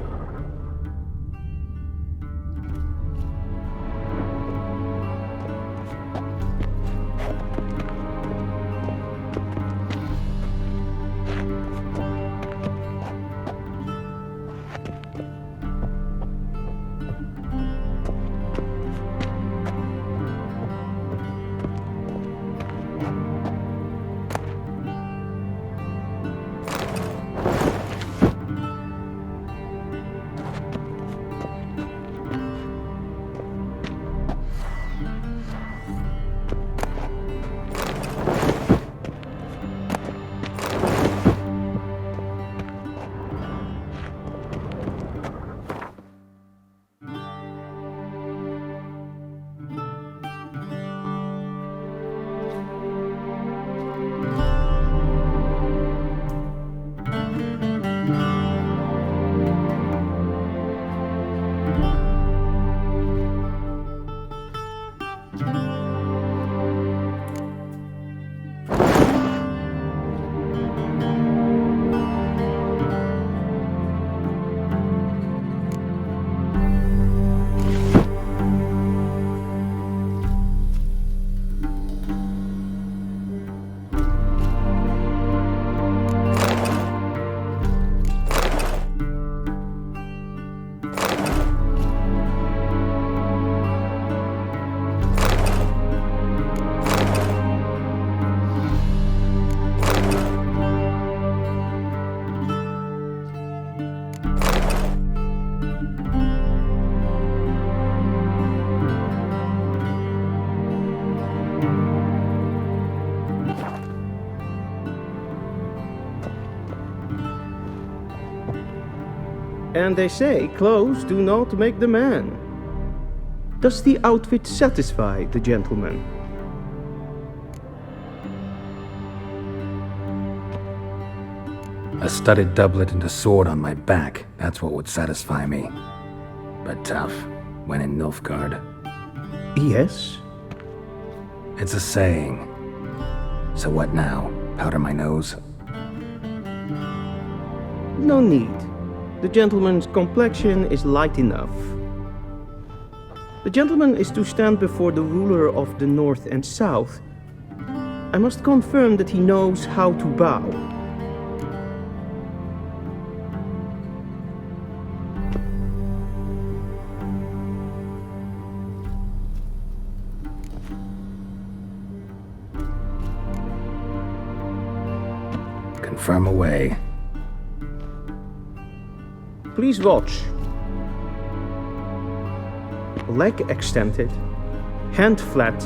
And they say clothes do not make the man. Does the outfit satisfy the gentleman? A studded doublet and a sword on my back, that's what would satisfy me. But tough, when in Nilfgaard. Yes? It's a saying. So what now? Powder my nose? No need. The gentleman's complexion is light enough. The gentleman is to stand before the ruler of the North and South. I must confirm that he knows how to bow. Confirm away. Please watch. Leg extended, hand flat,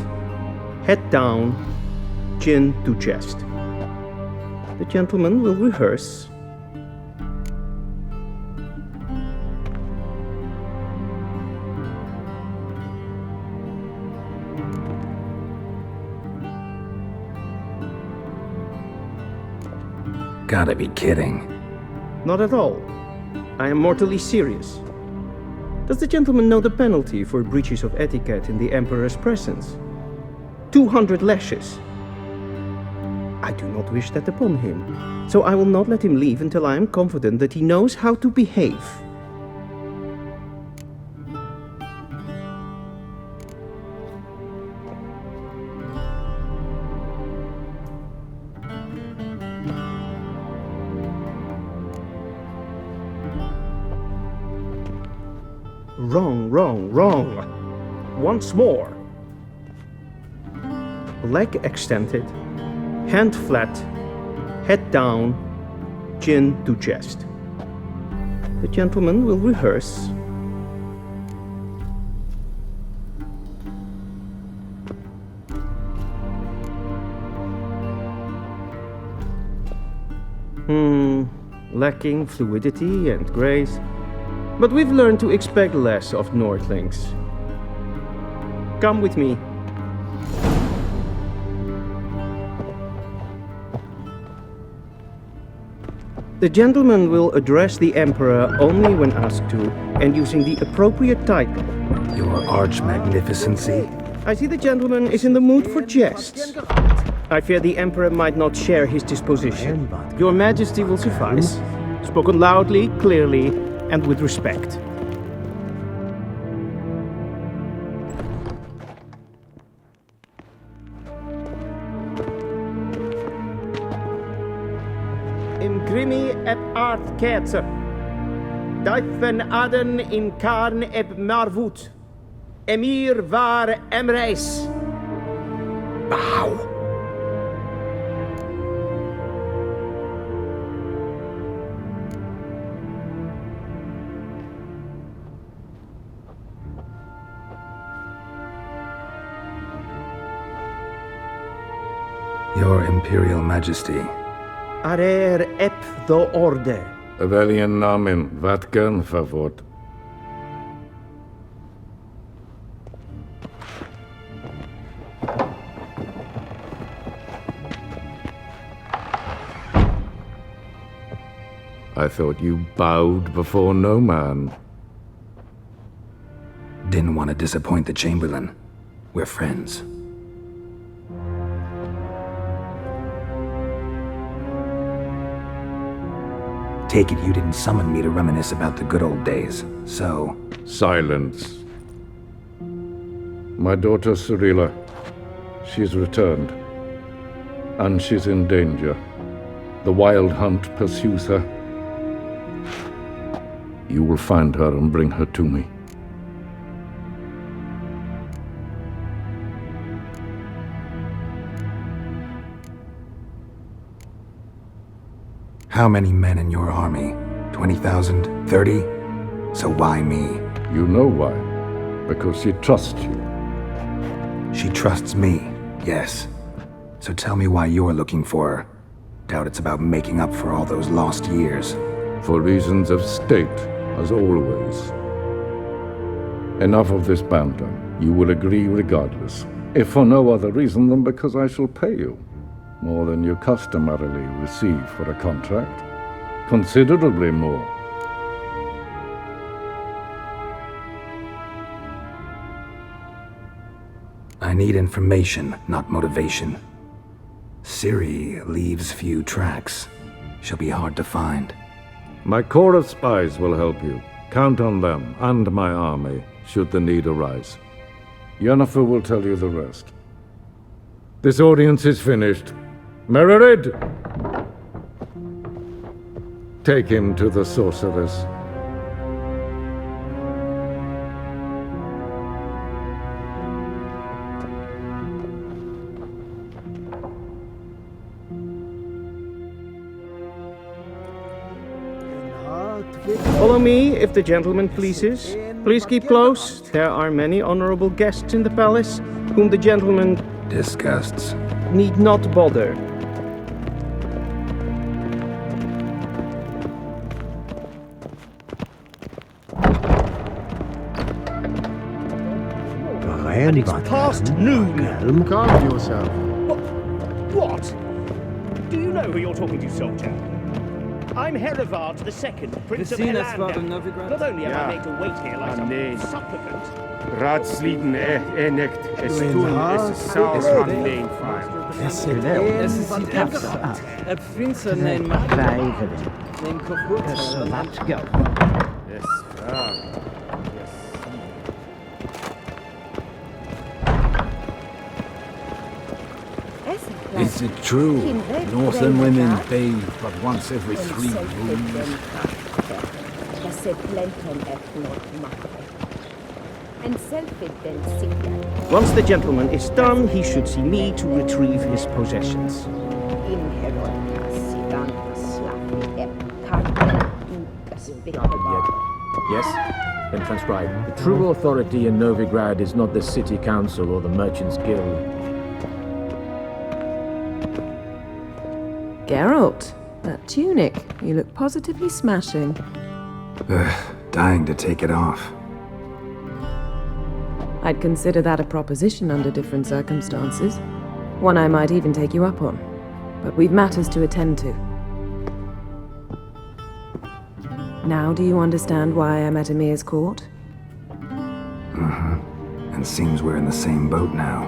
head down, chin to chest. The gentleman will rehearse. Gotta be kidding. Not at all. I am mortally serious. Does the gentleman know the penalty for breaches of etiquette in the Emperor's presence? 200 lashes. I do not wish that upon him, so I will not let him leave until I am confident that he knows how to behave. Wrong, wrong, wrong. Once more. Leg extended, hand flat, head down, chin to chest. The gentleman will rehearse. Lacking fluidity and grace. But we've learned to expect less of Nordlings. Come with me. The gentleman will address the Emperor only when asked to, and using the appropriate title. Your Arch Magnificency? I see the gentleman is in the mood for jests. I fear the Emperor might not share his disposition. Your Majesty will suffice. Spoken loudly, clearly, and with respect. Imgrimi eb art ketzer. Duifen aden in karn eb marvoet. Emir var emreis. Bow. Your Imperial Majesty. Arer ep the orde. Weljen namen, wat kan favort? I thought you bowed before no man. Didn't want to disappoint the Chamberlain. We're friends. Take it you didn't summon me to reminisce about the good old days, so... Silence. My daughter Cirilla, she's returned. And she's in danger. The Wild Hunt pursues her. You will find her and bring her to me. How many men in your army? 20,000? 30? So why me? You know why. Because she trusts you. She trusts me, yes. So tell me why you're looking for her. Doubt it's about making up for all those lost years. For reasons of state, as always. Enough of this banter. You will agree regardless, if for no other reason than because I shall pay you more than you customarily receive for a contract. Considerably more. I need information, not motivation. Ciri leaves few tracks. She'll be hard to find. My corps of spies will help you. Count on them and my army, should the need arise. Yennefer will tell you the rest. This audience is finished. Mererid! Take him to the sorceress. Follow me, if the gentleman pleases. Please keep close. There are many honorable guests in the palace, whom the gentleman disgusts. Need not bother. And it's past noon. Calm yourself. What? Do you know who you're talking to, soldier? I'm Herivard II, Prince of Elander. Not only am I made to wait here like some supplicant. Raadsleden eenekt es toen is saus van leenvaart. Prinsen neem maar blijven. Neem goed. So let's go. Yes, Is it true? Northern women bathe but once every 3 moons. Once the gentleman is done, he should see me to retrieve his possessions. Yes? Then transcribe. The true authority in Novigrad is not the city council or the merchants' guild. Geralt, that tunic. You look positively smashing. Dying to take it off. I'd consider that a proposition under different circumstances. One I might even take you up on. But we've matters to attend to. Now do you understand why I'm at Emir's court? And seems we're in the same boat now.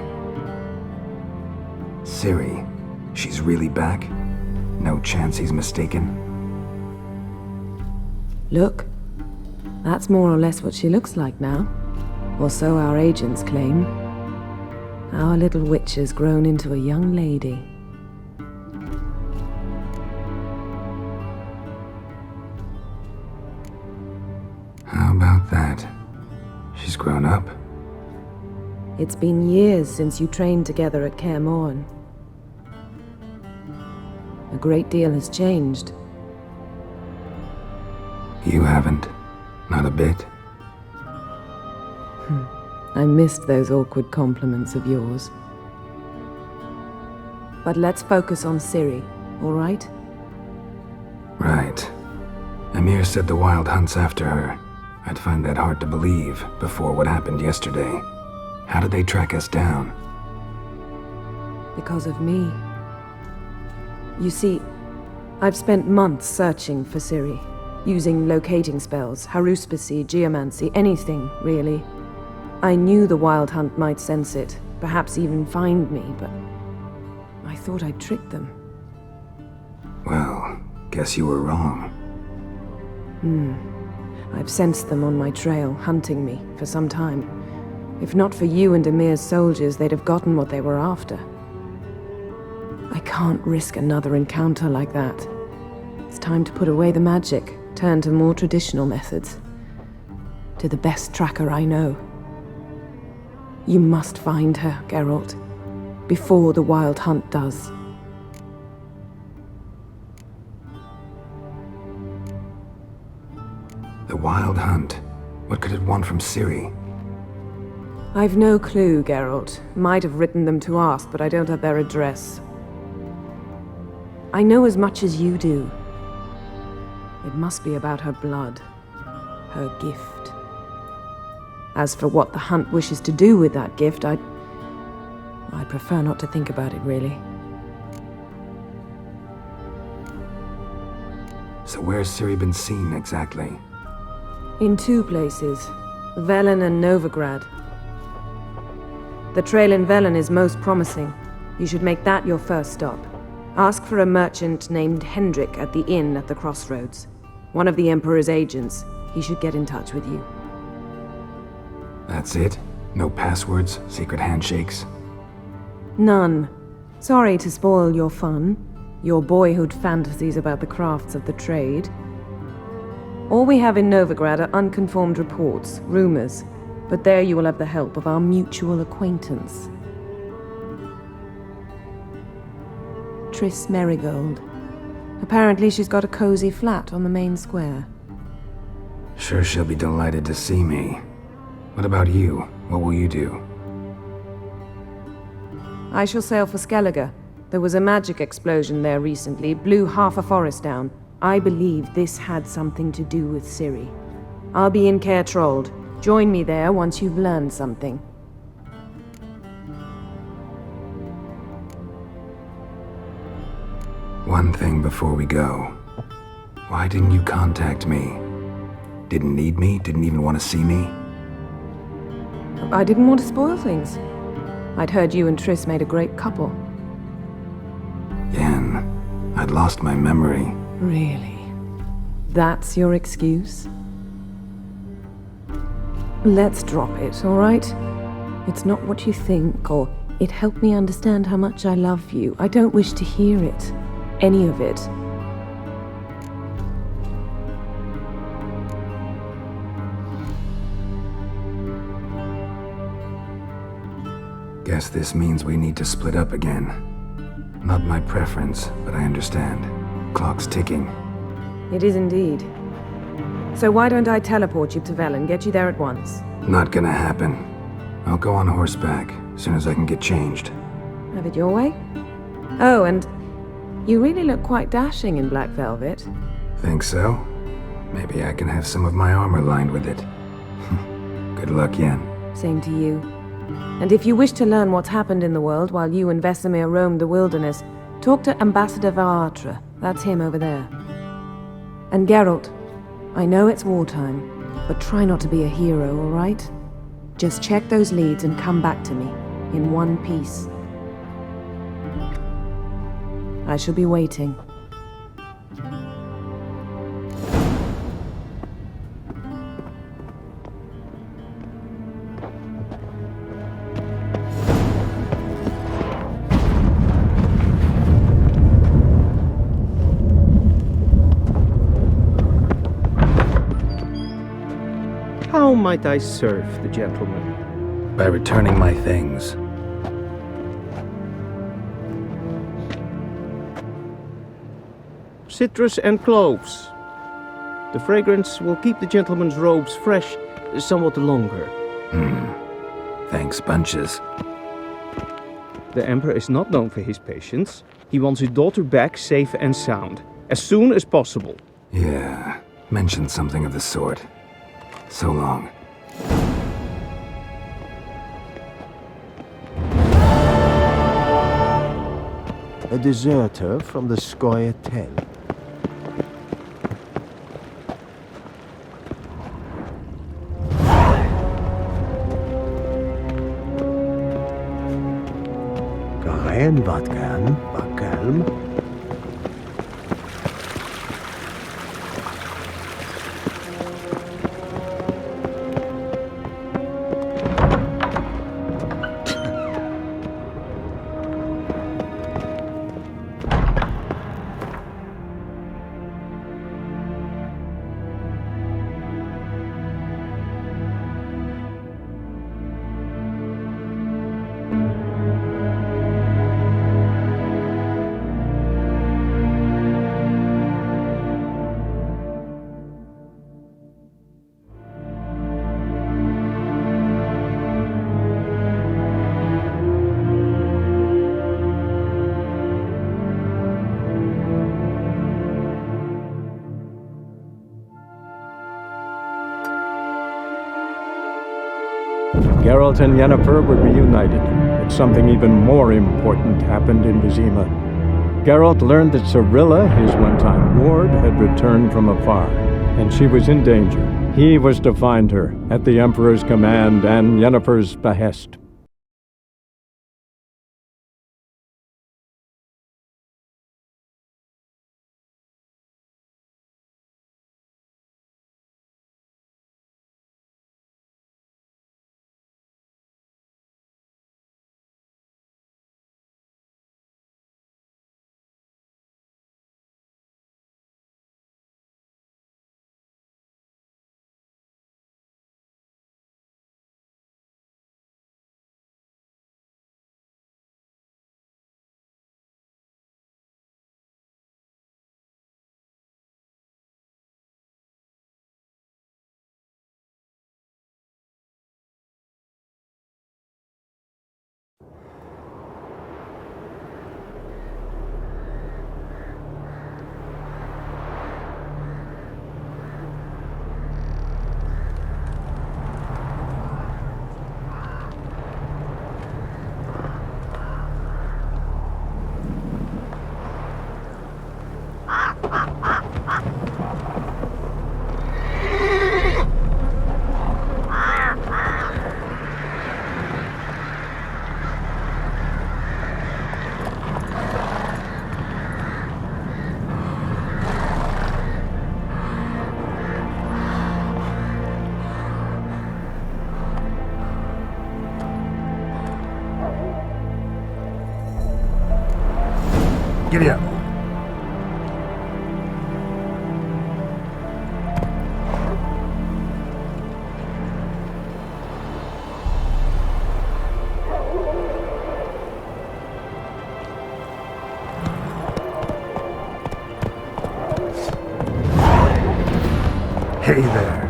Ciri, she's really back? No chance he's mistaken? Look, that's more or less what she looks like now. Or so our agents claim. Our little witch has grown into a young lady. How about that? She's grown up? It's been years since you trained together at Kaer Morhen. A great deal has changed. You haven't. Not a bit. I missed those awkward compliments of yours. But let's focus on Ciri, all right? Right. Emir said the Wild Hunt's after her. I'd find that hard to believe before what happened yesterday. How did they track us down? Because of me. You see, I've spent months searching for Ciri, using locating spells, haruspicy, geomancy, anything, really. I knew the Wild Hunt might sense it, perhaps even find me, but I thought I'd tricked them. Well, guess you were wrong. I've sensed them on my trail, hunting me, for some time. If not for you and Emir's soldiers, they'd have gotten what they were after. I can't risk another encounter like that. It's time to put away the magic, turn to more traditional methods. To the best tracker I know. You must find her, Geralt, before the Wild Hunt does. The Wild Hunt? What could it want from Ciri? I've no clue, Geralt. Might have written them to ask, but I don't have their address. I know as much as you do. It must be about her blood. her gift. As for what the Hunt wishes to do with that gift, I'd prefer not to think about it, really. So where's Ciri been seen, exactly? In 2 places, Velen and Novigrad. The trail in Velen is most promising. You should make that your first stop. Ask for a merchant named Hendrik at the inn at the crossroads. One of the Emperor's agents. He should get in touch with you. That's it? No passwords, secret handshakes? None. Sorry to spoil your fun, your boyhood fantasies about the crafts of the trade. All we have in Novigrad are unconfirmed reports, rumors, but there you will have the help of our mutual acquaintance. Triss Merigold. Apparently she's got a cozy flat on the main square. Sure she'll be delighted to see me. What about you? What will you do? I shall sail for Skellige. There was a magic explosion there recently, blew half a forest down. I believe this had something to do with Ciri. I'll be in Caer Trold. Join me there once you've learned something. One thing before we go. Why didn't you contact me? Didn't need me? Didn't even want to see me? I didn't want to spoil things. I'd heard you and Triss made a great couple. Yen, I'd lost my memory. Really? That's your excuse? Let's drop it, all right? It's not what you think, or it helped me understand how much I love you. I don't wish to hear it. Any of it. Guess this means we need to split up again. Not my preference, but I understand. Clock's ticking. It is indeed. So why don't I teleport you to Velen, get you there at once? Not gonna happen. I'll go on horseback, as soon as I can get changed. Have it your way? Oh, and you really look quite dashing in black velvet. Think so? Maybe I can have some of my armor lined with it. Good luck, Yen. Same to you. And if you wish to learn what's happened in the world while you and Vesemir roamed the wilderness, talk to Ambassador Varatra. That's him over there. And Geralt, I know it's wartime, but try not to be a hero, all right? Just check those leads and come back to me, in one piece. I shall be waiting. How might I serve the gentleman? By returning my things. Citrus and cloves. The fragrance will keep the gentleman's robes fresh somewhat longer. Thanks, bunches. The Emperor is not known for his patience. He wants his daughter back safe and sound, as soon as possible. Yeah, mentioned something of the sort. So long. A deserter from the Scoia'tael. Garein Vatkan, Vakalm. Geralt and Yennefer were reunited, but something even more important happened in Vizima. Geralt learned that Cirilla, his one-time ward, had returned from afar, and she was in danger. He was to find her, at the Emperor's command and Yennefer's behest. Giddy up. Hey there.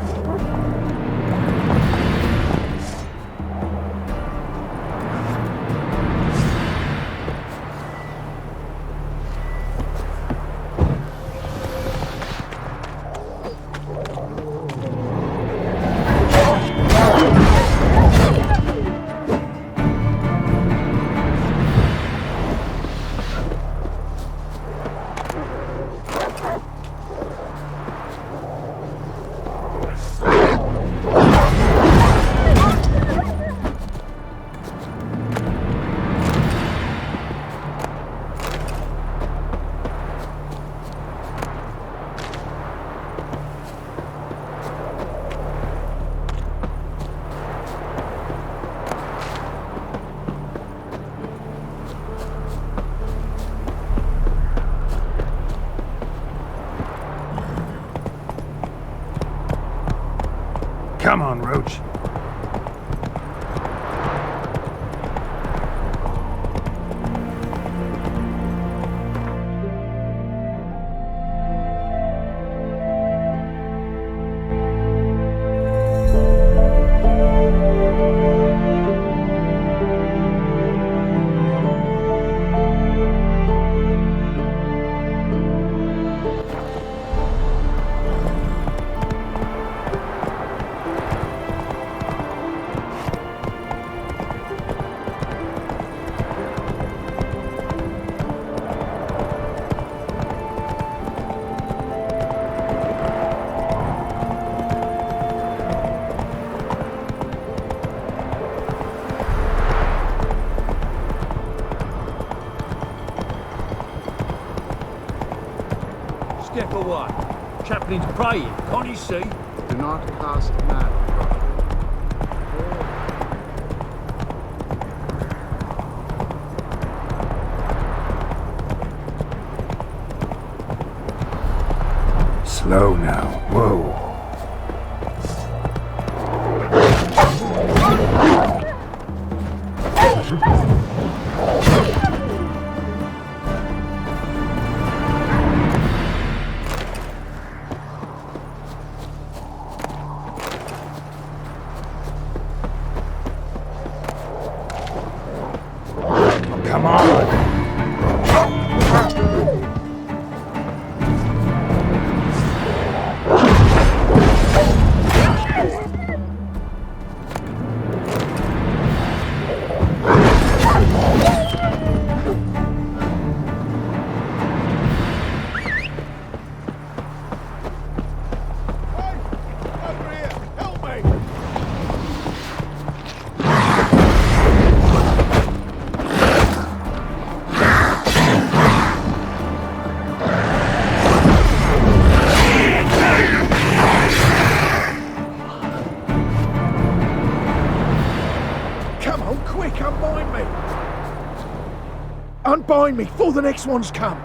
Come on, Roach. Step away. Chaplain's praying, can't you see? Do not cast mad. Slow now. Whoa. Come on! come bind me! Unbind me before the next ones come!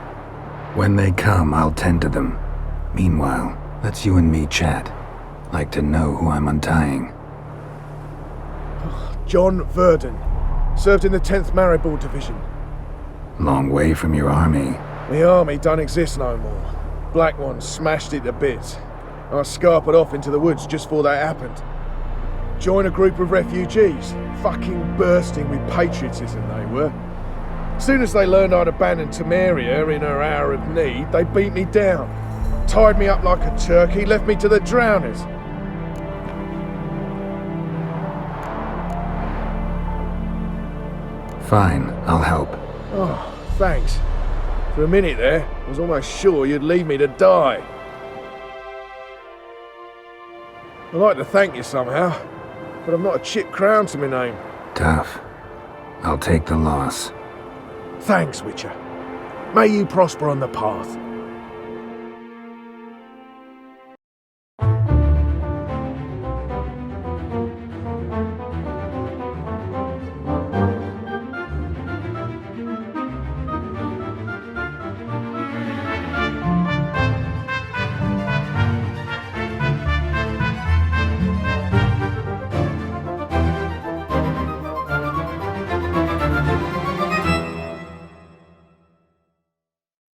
When they come, I'll tend to them. Meanwhile, let's you and me chat. Like to know who I'm untying. John Verdon. Served in the 10th Maribor Division. Long way from your army. The army don't exist no more. Black Ones smashed it to bits. I scarpered off into the woods just before that happened. Joined a group of refugees. Fucking bursting with patriotism they were. As soon as they learned I'd abandoned Temeria in her hour of need, they beat me down. Tied me up like a turkey, left me to the drowners. Fine, I'll help. Oh, thanks. For a minute there, I was almost sure you'd leave me to die. I'd like to thank you somehow, but I've not a chip crown to my name. Tough. I'll take the loss. Thanks, Witcher. May you prosper on the path.